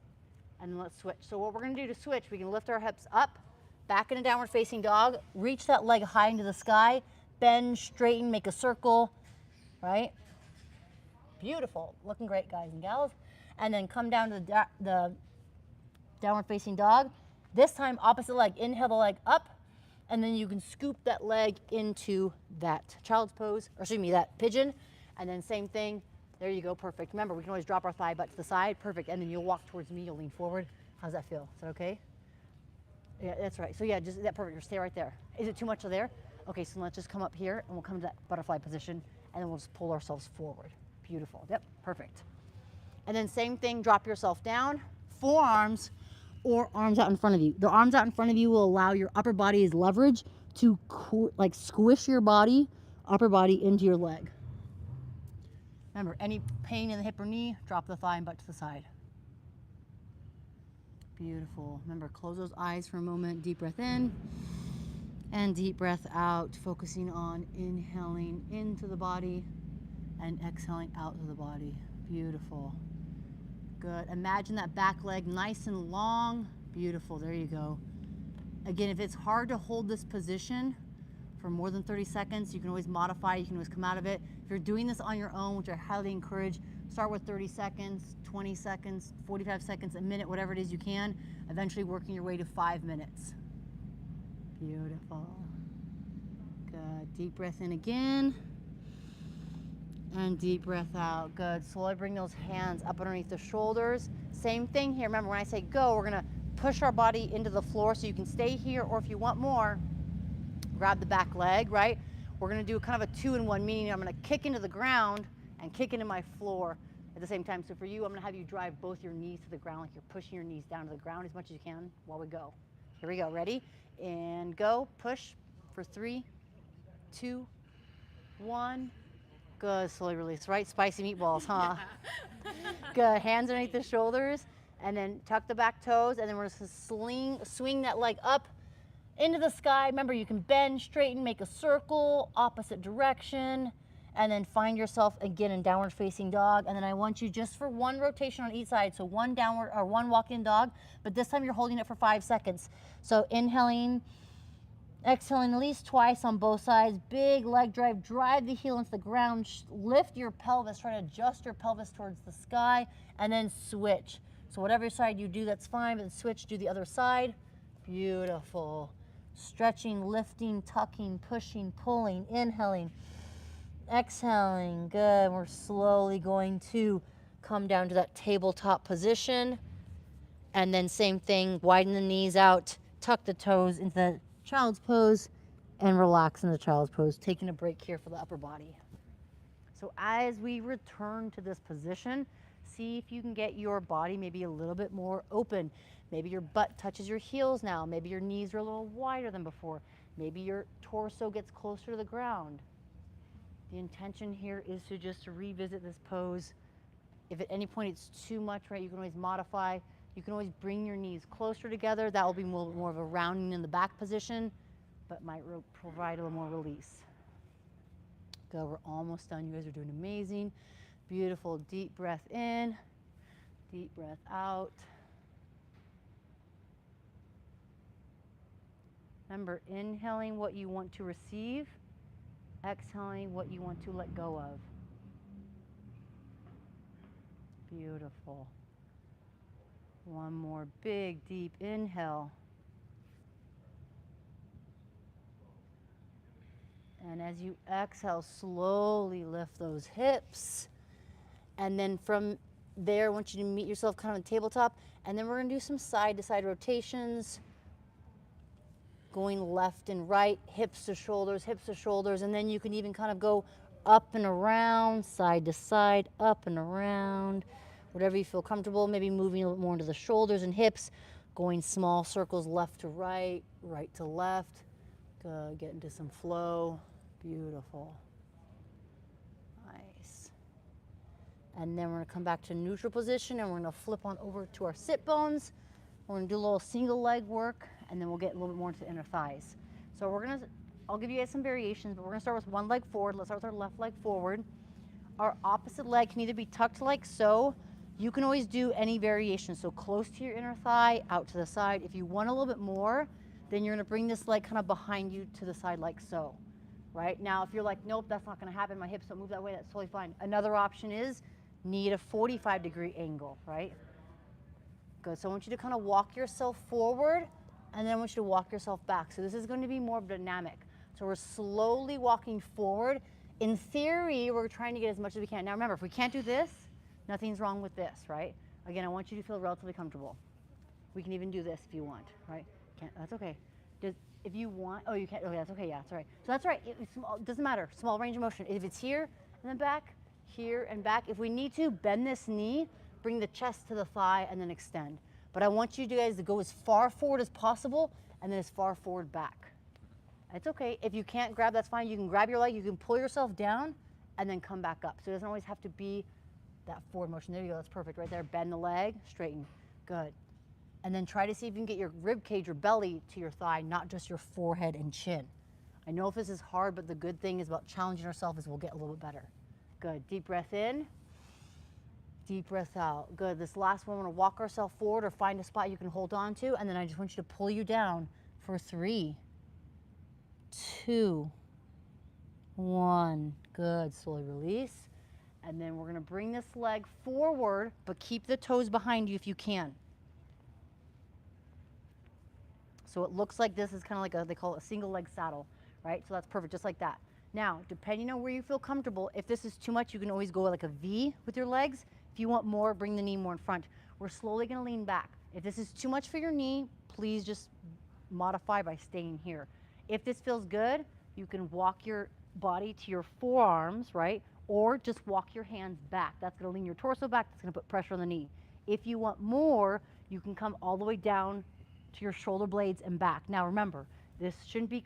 [SPEAKER 1] and then let's switch. So what we're gonna do to switch, we can lift our hips up, back in a downward facing dog, reach that leg high into the sky, bend, straighten, make a circle, right? Beautiful. Looking great, guys and gals. And then come down to the downward facing dog. This time, opposite leg. Inhale the leg up, and then you can scoop that leg into that child's pose, or excuse me, that pigeon. And then same thing. There you go, perfect. Remember, we can always drop our thigh butt to the side, perfect. And then you'll walk towards me, you'll lean forward. How's that feel? Is that okay? Yeah, that's right. So yeah, just that perfect. Stay right there. Is it too much there? Okay, so let's just come up here, and we'll come to that butterfly position, and then we'll just pull ourselves forward. Beautiful. Yep, perfect. And then same thing, drop yourself down, forearms or arms out in front of you. The arms out in front of you will allow your upper body's leverage to like squish your body, upper body into your leg. Remember, any pain in the hip or knee, drop the thigh and butt to the side. Beautiful. Remember, close those eyes for a moment. Deep breath in and deep breath out, focusing on inhaling into the body and exhaling out of the body. Beautiful. Good. Imagine that back leg nice and long. Beautiful. There you go. Again, if it's hard to hold this position for more than 30 seconds, you can always modify. You can always come out of it. If you're doing this on your own, which I highly encourage, start with 30 seconds, 20 seconds, 45 seconds, a minute, whatever it is you can, eventually working your way to 5 minutes. Beautiful. Good. Deep breath in again. And deep breath out. Good. Slowly bring those hands up underneath the shoulders. Same thing here. Remember, when I say go, we're going to push our body into the floor, so you can stay here, or if you want more, grab the back leg, right? We're going to do kind of a 2-in-1, meaning I'm going to kick into the ground and kick into my floor at the same time. So for you, I'm going to have you drive both your knees to the ground, like you're pushing your knees down to the ground as much as you can while we go. Here we go. Ready? And go. Push for 3, 2, 1. Good. Slowly release. Right? Spicy meatballs, huh? Good. Hands underneath the shoulders, and then tuck the back toes, and then we're just going to swing that leg up into the sky. Remember, you can bend, straighten, make a circle, opposite direction, and then find yourself again in downward facing dog. And then I want you just for one rotation on each side. So one downward or one walk-in dog, but this time you're holding it for 5 seconds. So inhaling, exhaling at least twice on both sides. Big leg drive, drive the heel into the ground, lift your pelvis, try to adjust your pelvis towards the sky, and then switch. So whatever side you do, that's fine, but switch, do the other side. Beautiful. Stretching, lifting, tucking, pushing, pulling, inhaling, exhaling. Good. We're slowly going to come down to that tabletop position. And then same thing, widen the knees out, tuck the toes into the child's pose, and relax in the child's pose, taking a break here for the upper body. So as we return to this position, see if you can get your body maybe a little bit more open. Maybe your butt touches your heels now. Maybe your knees are a little wider than before. Maybe your torso gets closer to the ground. The intention here is to just revisit this pose. If at any point it's too much, right, you can always modify. You can always bring your knees closer together. That will be more of a rounding in the back position, but might provide a little more release. Good, we're almost done. You guys are doing amazing. Beautiful. Deep breath in, deep breath out. Remember, inhaling what you want to receive, exhaling what you want to let go of. Beautiful. One more big, deep inhale. And as you exhale, slowly lift those hips. And then from there, I want you to meet yourself kind of on the tabletop. And then we're going to do some side-to-side rotations, going left and right, hips to shoulders, and then you can even kind of go up and around, side to side, up and around, whatever you feel comfortable, maybe moving a little more into the shoulders and hips, going small circles left to right, right to left. Good, get into some flow. Beautiful. Nice. And then we're going to come back to neutral position, and we're going to flip on over to our sit bones. We're going to do a little single leg work, and then we'll get a little bit more into the inner thighs. So I'll give you guys some variations, but we're going to start with one leg forward. Let's start with our left leg forward. Our opposite leg can either be tucked like so. You can always do any variation. So close to your inner thigh, out to the side. If you want a little bit more, then you're going to bring this leg kind of behind you to the side like so. right? Now, if you're like, nope, that's not gonna happen, my hips don't move that way, that's totally fine. Another option is knee at a 45-degree angle, right? Good, so I want you to kind of walk yourself forward, and then I want you to walk yourself back. So this is going to be more dynamic. So we're slowly walking forward. In theory, we're trying to get as much as we can. Now remember, if we can't do this, nothing's wrong with this, right? Again, I want you to feel relatively comfortable. We can even do this if you want, right? Can't, that's okay. If you want, oh, you can't, okay, that's okay, yeah, that's all right. So that's right, it doesn't matter, small range of motion. If it's here and then back, here and back, if we need to, bend this knee, bring the chest to the thigh and then extend. But I want you guys to go as far forward as possible and then as far forward back. It's okay, if you can't grab, that's fine. You can grab your leg, you can pull yourself down and then come back up. So it doesn't always have to be that forward motion. There you go, that's perfect right there. Bend the leg, straighten, good. And then try to see if you can get your rib cage or belly to your thigh, not just your forehead and chin. I know if this is hard, but the good thing is about challenging ourselves is we'll get a little bit better. Good, deep breath in, deep breath out. Good, this last one, we're gonna walk ourselves forward or find a spot you can hold on to, and then I just want you to pull you down for 3, 2, 1. Good, slowly release. And then we're gonna bring this leg forward, but keep the toes behind you if you can. So it looks like this is kind of like they call it a single leg saddle, right? So that's perfect, just like that. Now, depending on where you feel comfortable, if this is too much, you can always go like a V with your legs. If you want more, bring the knee more in front. We're slowly gonna lean back. If this is too much for your knee, please just modify by staying here. If this feels good, you can walk your body to your forearms, right? Or just walk your hands back. That's gonna lean your torso back, that's gonna put pressure on the knee. If you want more, you can come all the way down to your shoulder blades and back. Now remember, this shouldn't be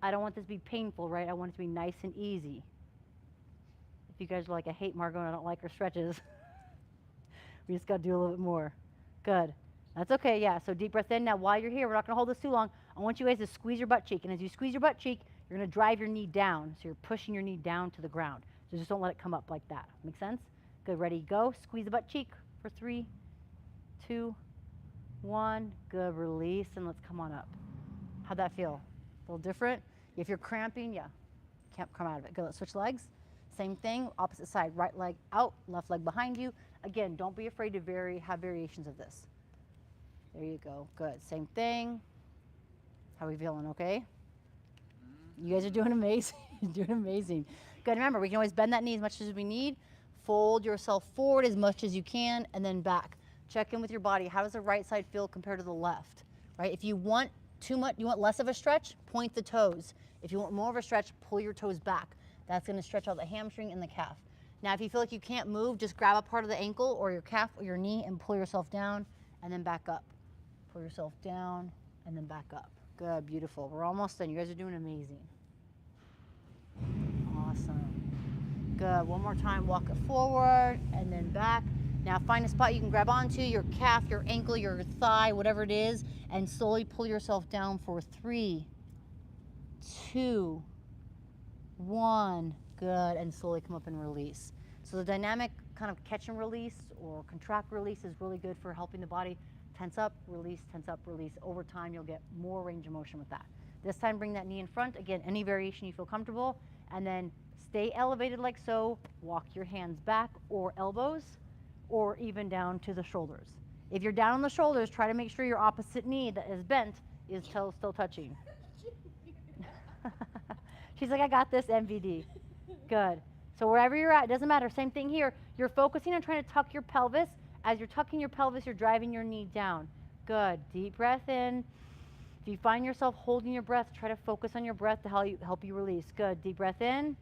[SPEAKER 1] I don't want this to be painful, right? I want it to be nice and easy. If you guys are like, I hate Margot and I don't like her stretches, we just gotta do a little bit more. Good, that's okay, yeah, so deep breath in. Now while you're here, we're not gonna hold this too long. I want you guys to squeeze your butt cheek, and as you squeeze your butt cheek, you're gonna drive your knee down, so you're pushing your knee down to the ground. So just don't let it come up like that. Make sense? Good, ready, go. Squeeze the butt cheek for 3, 2, 1, good, release, and let's come on up. How'd that feel? A little different? If you're cramping, yeah, can't come out of it. Good, let's switch legs. Same thing, opposite side, right leg out, left leg behind you. Again, don't be afraid to have variations of this. There you go, good, same thing. How are we feeling, okay? You guys are doing amazing, doing amazing. Good, remember, we can always bend that knee as much as we need. Fold yourself forward as much as you can, and then back. Check in with your body. How does the right side feel compared to the left, right? If you want too much, you want less of a stretch, point the toes. If you want more of a stretch, pull your toes back. That's gonna stretch out the hamstring and the calf. Now, if you feel like you can't move, just grab a part of the ankle or your calf or your knee and pull yourself down and then back up. Pull yourself down and then back up. Good, beautiful. We're almost done. You guys are doing amazing. Awesome. Good, one more time, walk it forward and then back. Now find a spot you can grab onto, your calf, your ankle, your thigh, whatever it is, and slowly pull yourself down for 3, 2, 1. Good, and slowly come up and release. So the dynamic kind of catch and release or contract release is really good for helping the body tense up, release, tense up, release. Over time, you'll get more range of motion with that. This time, bring that knee in front. Again, any variation you feel comfortable, and then stay elevated like so. Walk your hands back or elbows, or even down to the shoulders. If you're down on the shoulders, try to make sure your opposite knee that is bent is still touching. She's like, I got this, MVD. Good. So wherever you're at, it doesn't matter. Same thing here. You're focusing on trying to tuck your pelvis. As you're tucking your pelvis, you're driving your knee down. Good. Deep breath in. If you find yourself holding your breath, try to focus on your breath to help you release. Good. Deep breath in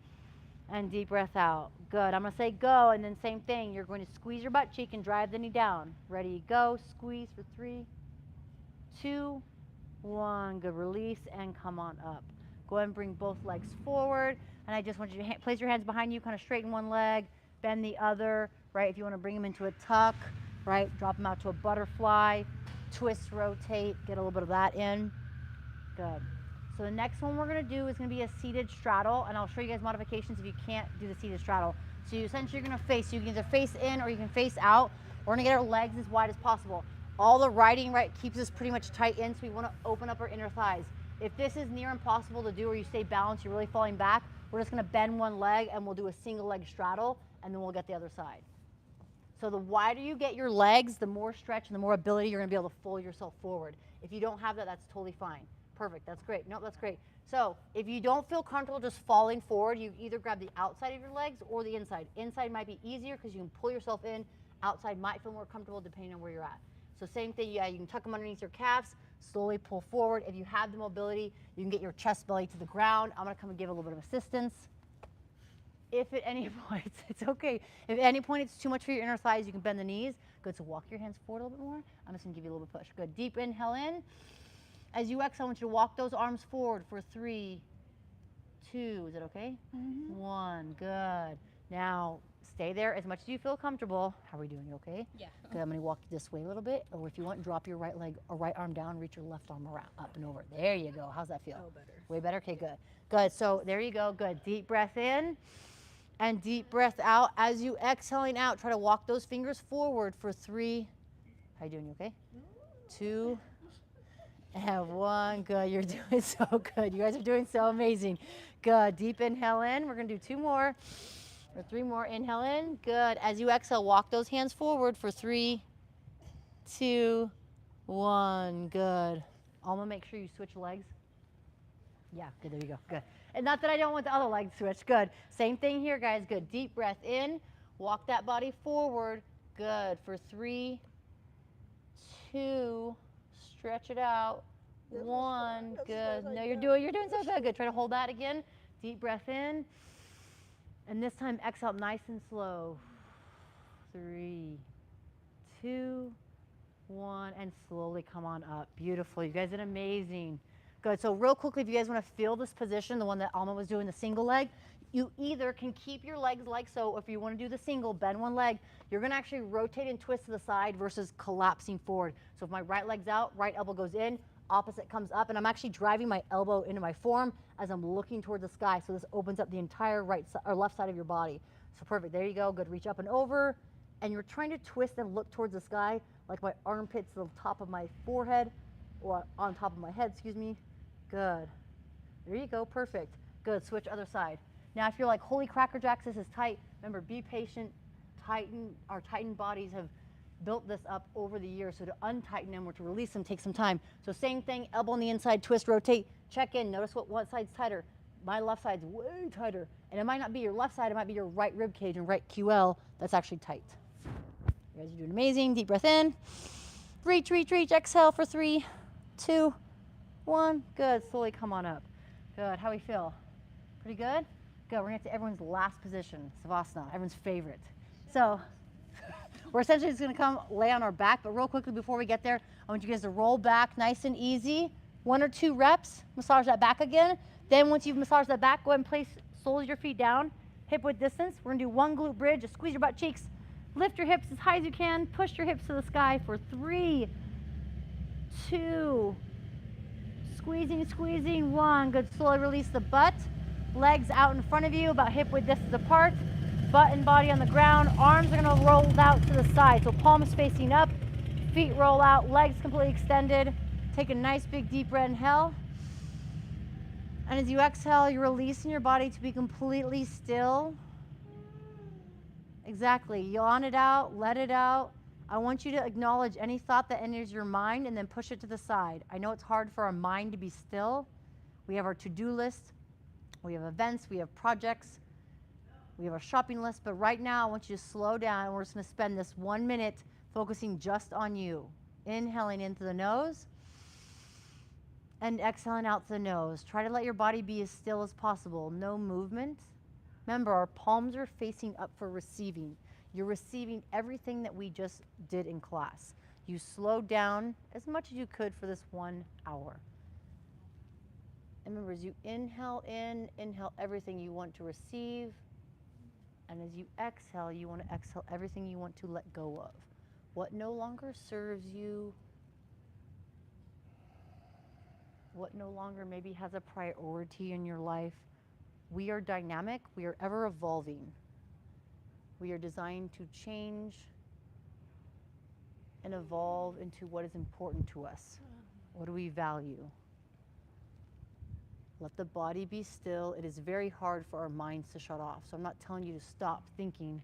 [SPEAKER 1] and deep breath out. Good. I'm going to say go, and then same thing. You're going to squeeze your butt cheek and drive the knee down. Ready, go. Squeeze for 3, 2, 1. Good. Release and come on up. Go ahead and bring both legs forward. And I just want you to place your hands behind you, kind of straighten one leg, bend the other, right? If you want to bring them into a tuck, right? Drop them out to a butterfly, twist, rotate, get a little bit of that in. Good. So the next one we're going to do is going to be a seated straddle, and I'll show you guys modifications if you can't do the seated straddle. So you essentially you're going to face, you can either face in or you can face out. We're going to get our legs as wide as possible. All the riding, right, keeps us pretty much tight in, so we want to open up our inner thighs. If this is near impossible to do or you stay balanced, you're really falling back, we're just gonna bend one leg and we'll do a single leg straddle and then we'll get the other side. So the wider you get your legs, the more stretch and the more ability you're gonna be able to fold yourself forward. If you don't have that, that's totally fine. Perfect, that's great. Nope, that's great. So if you don't feel comfortable just falling forward, you either grab the outside of your legs or the inside. Inside might be easier because you can pull yourself in. Outside might feel more comfortable depending on where you're at. So same thing, yeah, you can tuck them underneath your calves, slowly pull forward. If you have the mobility, you can get your chest belly to the ground. I'm gonna come and give a little bit of assistance. If at any point, it's okay. If at any point it's too much for your inner thighs, you can bend the knees. Good, so walk your hands forward a little bit more. I'm just gonna give you a little bit of push. Good, deep inhale in. As you exhale, I want you to walk those arms forward for 3, 2, is it okay? 1, good. Now, stay there as much as you feel comfortable. How are we doing, you okay?
[SPEAKER 2] Yeah.
[SPEAKER 1] Good, I'm gonna walk this way a little bit, or if you want, drop your right leg or right arm down, reach your left arm around, up and over. There you go, how's that feel?
[SPEAKER 2] Oh, better.
[SPEAKER 1] Way better, okay, good. Good, so there you go, good. Deep breath in and deep breath out. As you exhaling out, try to walk those fingers forward for 3, how you doing, you okay? 2, and 1, good, you're doing so good. You guys are doing so amazing. Good, deep inhale in, we're gonna do 2 more, or 3 more, inhale in, good. As you exhale, walk those hands forward for 3, 2, 1, good. Alma, make sure you switch legs. Yeah, good, there you go, good. And not that I don't want the other leg to switch, good. Same thing here, guys, good. Deep breath in, walk that body forward, good, for 3, 2, stretch it out, 1, good. No, you're doing so good, good. Try to hold that again. Deep breath in, and this time exhale nice and slow. 3, 2, 1, and slowly come on up. Beautiful, you guys did amazing. Good, so real quickly, if you guys wanna feel this position, the one that Alma was doing, the single leg, you either can keep your legs like so, or if you wanna do the single, bend one leg, you're gonna actually rotate and twist to the side versus collapsing forward. So if my right leg's out, right elbow goes in, opposite comes up, and I'm actually driving my elbow into my forearm as I'm looking toward the sky. So this opens up the entire right side or left side of your body. So perfect, there you go, good, reach up and over, and you're trying to twist and look towards the sky, like my armpits to the top of my forehead, or on top of my head, excuse me. Good. There you go, perfect. Good, switch other side. Now if you're like, holy cracker jacks, this is tight, remember, be patient. Our tightened bodies have built this up over the years, so to untighten them or to release them takes some time. So same thing, elbow on the inside, twist, rotate, check in, notice what side's tighter. My left side's way tighter, and it might not be your left side, it might be your right rib cage and right QL that's actually tight. You guys are doing amazing, deep breath in. Reach, reach, reach, exhale for 3, 2, 1, good, slowly come on up. Good, how we feel? Pretty good? Good, we're gonna get to everyone's last position, Savasana, everyone's favorite. So, we're essentially just gonna come lay on our back, but real quickly before we get there, I want you guys to roll back nice and easy. 1 or 2 reps, massage that back again. Then once you've massaged that back, go ahead and place soles of your feet down, hip width distance. We're gonna do 1 glute bridge, just squeeze your butt cheeks, lift your hips as high as you can, push your hips to the sky for 3, 2, squeezing, squeezing, 1, good, slowly release the butt. Legs out in front of you, about hip width distance apart. Butt and body on the ground. Arms are gonna roll out to the side. So palms facing up, feet roll out, legs completely extended. Take a nice big deep inhale. And as you exhale, you're releasing your body to be completely still. Exactly, yawn it out, let it out. I want you to acknowledge any thought that enters your mind and then push it to the side. I know it's hard for our mind to be still. We have our to-do list, we have events, we have projects, we have our shopping list, but right now I want you to slow down and we're just gonna spend this 1 minute focusing just on you. Inhaling in through the nose and exhaling out through the nose. Try to let your body be as still as possible, no movement. Remember, our palms are facing up for receiving. You're receiving everything that we just did in class. You slowed down as much as you could for this 1 hour. And remember, as you inhale in, inhale everything you want to receive. And as you exhale, you want to exhale everything you want to let go of. What no longer serves you, what no longer maybe has a priority in your life. We are dynamic, we are ever evolving. We are designed to change and evolve into what is important to us. What do we value? Let the body be still. It is very hard for our minds to shut off. So I'm not telling you to stop thinking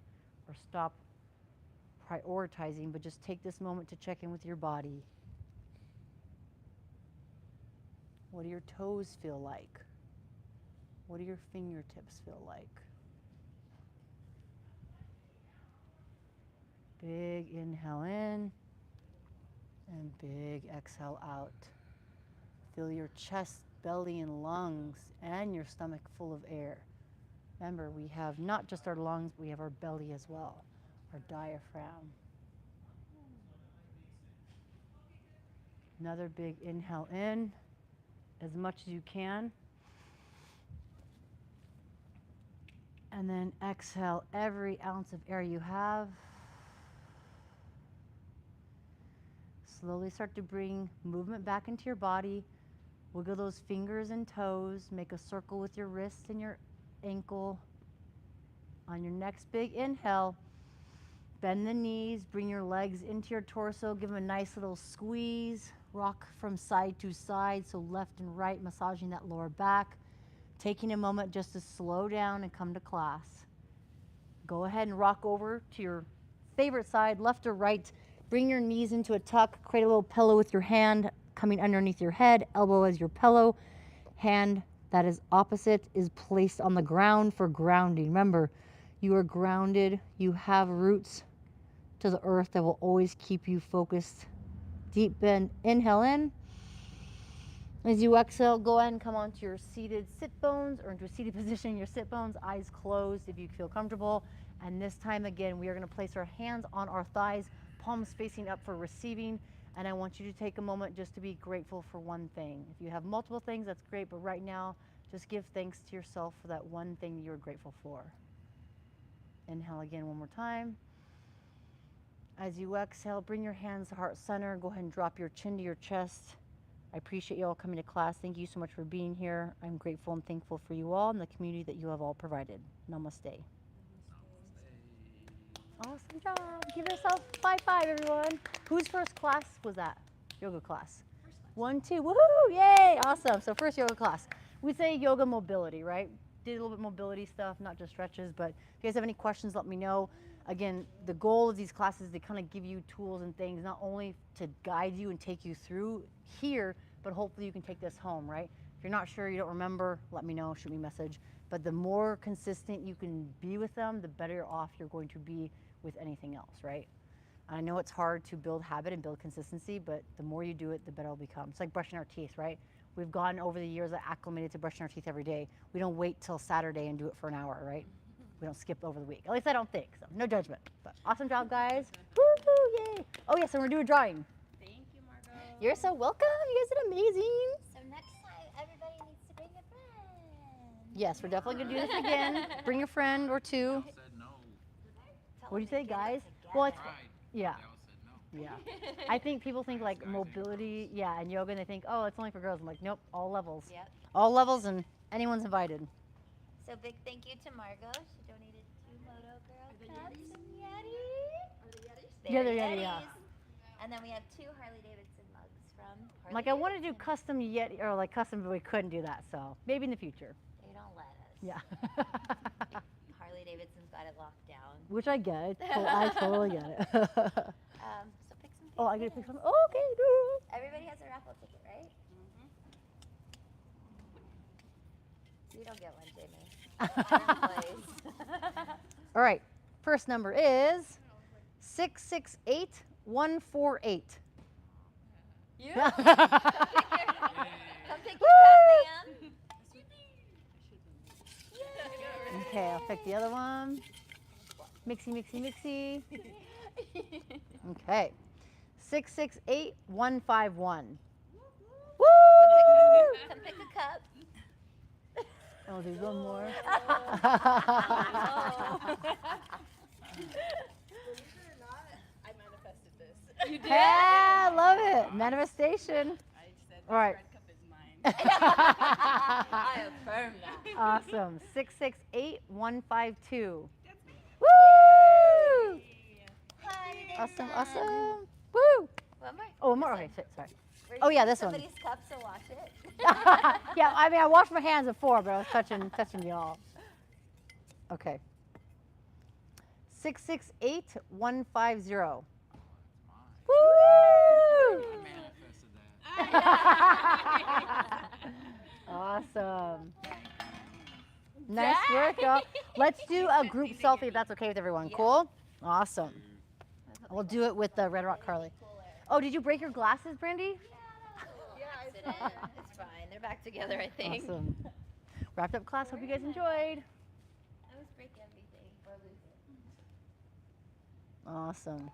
[SPEAKER 1] or stop prioritizing, but just take this moment to check in with your body. What do your toes feel like? What do your fingertips feel like? Big inhale in and big exhale out. Feel your chest, belly, and lungs and your stomach full of air. Remember, we have not just our lungs, we have our belly as well, our diaphragm. Another big inhale in, as much as you can. And then exhale every ounce of air you have. Slowly start to bring movement back into your body. Wiggle those fingers and toes. Make a circle with your wrist and your ankle. On your next big inhale, bend the knees, bring your legs into your torso, give them a nice little squeeze. Rock from side to side, so left and right, massaging that lower back. Taking a moment just to slow down and come to class. Go ahead and rock over to your favorite side, left or right. Bring your knees into a tuck. Create a little pillow with your hand coming underneath your head, elbow as your pillow. Hand that is opposite is placed on the ground for grounding. Remember, you are grounded. You have roots to the earth that will always keep you focused. Deep bend, inhale in. As you exhale, go ahead and come onto your seated sit bones or into a seated position in your sit bones, eyes closed if you feel comfortable. And this time again, we are going to place our hands on our thighs, palms facing up for receiving. And I want you to take a moment just to be grateful for one thing. If you have multiple things, that's great, but right now, just give thanks to yourself for that one thing that you're grateful for. Inhale again one more time. As you exhale, bring your hands to heart center. Go ahead and drop your chin to your chest. I appreciate you all coming to class. Thank you so much for being here. I'm grateful and thankful for you all and the community that you have all provided. Namaste. Awesome job. Give yourself a high five, everyone. Whose first class was that? Yoga class. 1, 2, woohoo, yay, awesome. So first yoga class. We say yoga mobility, right? Did a little bit mobility stuff, not just stretches, but if you guys have any questions, let me know. Again, the goal of these classes is to kind of give you tools and things, not only to guide you and take you through here, but hopefully you can take this home, right? If you're not sure, you don't remember, let me know, shoot me a message. But the more consistent you can be with them, the better off you're going to be with anything else, right? I know it's hard to build habit and build consistency, but the more you do it, the better it'll become. It's like brushing our teeth, right? We've gone over the years acclimated to brushing our teeth every day. We don't wait till Saturday and do it for an hour, right? We don't skip over the week. At least I don't think, so no judgment. But awesome job, guys. Woo-hoo, yay. Oh yes, and we're doing a drawing.
[SPEAKER 3] Thank you, Margot.
[SPEAKER 1] You're so welcome. You guys did amazing.
[SPEAKER 2] So next time, everybody needs to bring a friend.
[SPEAKER 1] Yes, we're definitely gonna do this again. Bring a friend or two.
[SPEAKER 4] Y'all said no.
[SPEAKER 2] Tell
[SPEAKER 1] What do you
[SPEAKER 2] them
[SPEAKER 1] say,
[SPEAKER 2] to get it
[SPEAKER 1] guys?
[SPEAKER 2] together.
[SPEAKER 1] Well, it's,
[SPEAKER 4] Right.
[SPEAKER 1] yeah,
[SPEAKER 4] Y'all said no.
[SPEAKER 1] yeah. I think people think like mobility, yeah, and yoga, and they think, oh, it's only for girls. I'm like, nope, all levels.
[SPEAKER 2] Yep.
[SPEAKER 1] All levels, and anyone's invited.
[SPEAKER 2] So big thank you to Margot. She donated 2 Moto Girl cups and Yetis.
[SPEAKER 1] Yeah, they're Yeti, yeah.
[SPEAKER 2] And then we have 2 Harley Davidson mugs from Harley
[SPEAKER 1] Like I want to do
[SPEAKER 2] Davidson.
[SPEAKER 1] custom Yeti, or like custom, but we couldn't do that. So maybe in the future.
[SPEAKER 2] They don't let us.
[SPEAKER 1] Yeah.
[SPEAKER 2] Harley Davidson's got it locked down.
[SPEAKER 1] Which I get it. I totally get it.
[SPEAKER 2] So pick some.
[SPEAKER 1] Oh, I gotta pick
[SPEAKER 2] some.
[SPEAKER 1] some. Oh, okay, dude.
[SPEAKER 2] Everybody has a raffle ticket, right? You don't get one, Jamie.
[SPEAKER 1] All right. First number is 668148.
[SPEAKER 2] You? Come pick your cup, ma'am.
[SPEAKER 1] Okay, I'll pick the other one. Mixy, mixy, mixy. Okay. 668151. Woo!
[SPEAKER 2] Come pick a cup.
[SPEAKER 1] Oh, there's one more.
[SPEAKER 3] I manifested this. You did?
[SPEAKER 1] Yeah, I love it. Manifestation.
[SPEAKER 3] I said
[SPEAKER 1] All right.
[SPEAKER 3] red cup is mine.
[SPEAKER 2] I affirm that.
[SPEAKER 1] Awesome. 668152.
[SPEAKER 3] That's me.
[SPEAKER 1] Woo!
[SPEAKER 2] Hi,
[SPEAKER 1] Awesome,
[SPEAKER 2] Davidson.
[SPEAKER 1] awesome. Woo!
[SPEAKER 2] One more.
[SPEAKER 1] Oh, one more. Okay, sorry.
[SPEAKER 2] We're
[SPEAKER 1] Oh, yeah,
[SPEAKER 2] using
[SPEAKER 1] this one.
[SPEAKER 2] somebody's cup, so wash it.
[SPEAKER 1] Yeah, I mean, I washed my hands before, but I was touching y'all. Okay. 668150.
[SPEAKER 4] Woo!
[SPEAKER 1] Woo!
[SPEAKER 4] I manifested that.
[SPEAKER 1] Awesome. Nice work, y'all. Let's do a group selfie if that's okay with everyone. Cool? Awesome. We'll do it with the Red Rock Carly. Oh, did you break your glasses, Brandy?
[SPEAKER 3] Yeah,
[SPEAKER 2] It's fine. They're back together, I think.
[SPEAKER 1] Awesome. Wrapped up class. Hope you guys enjoyed.
[SPEAKER 2] I always break everything or lose it.
[SPEAKER 1] Awesome.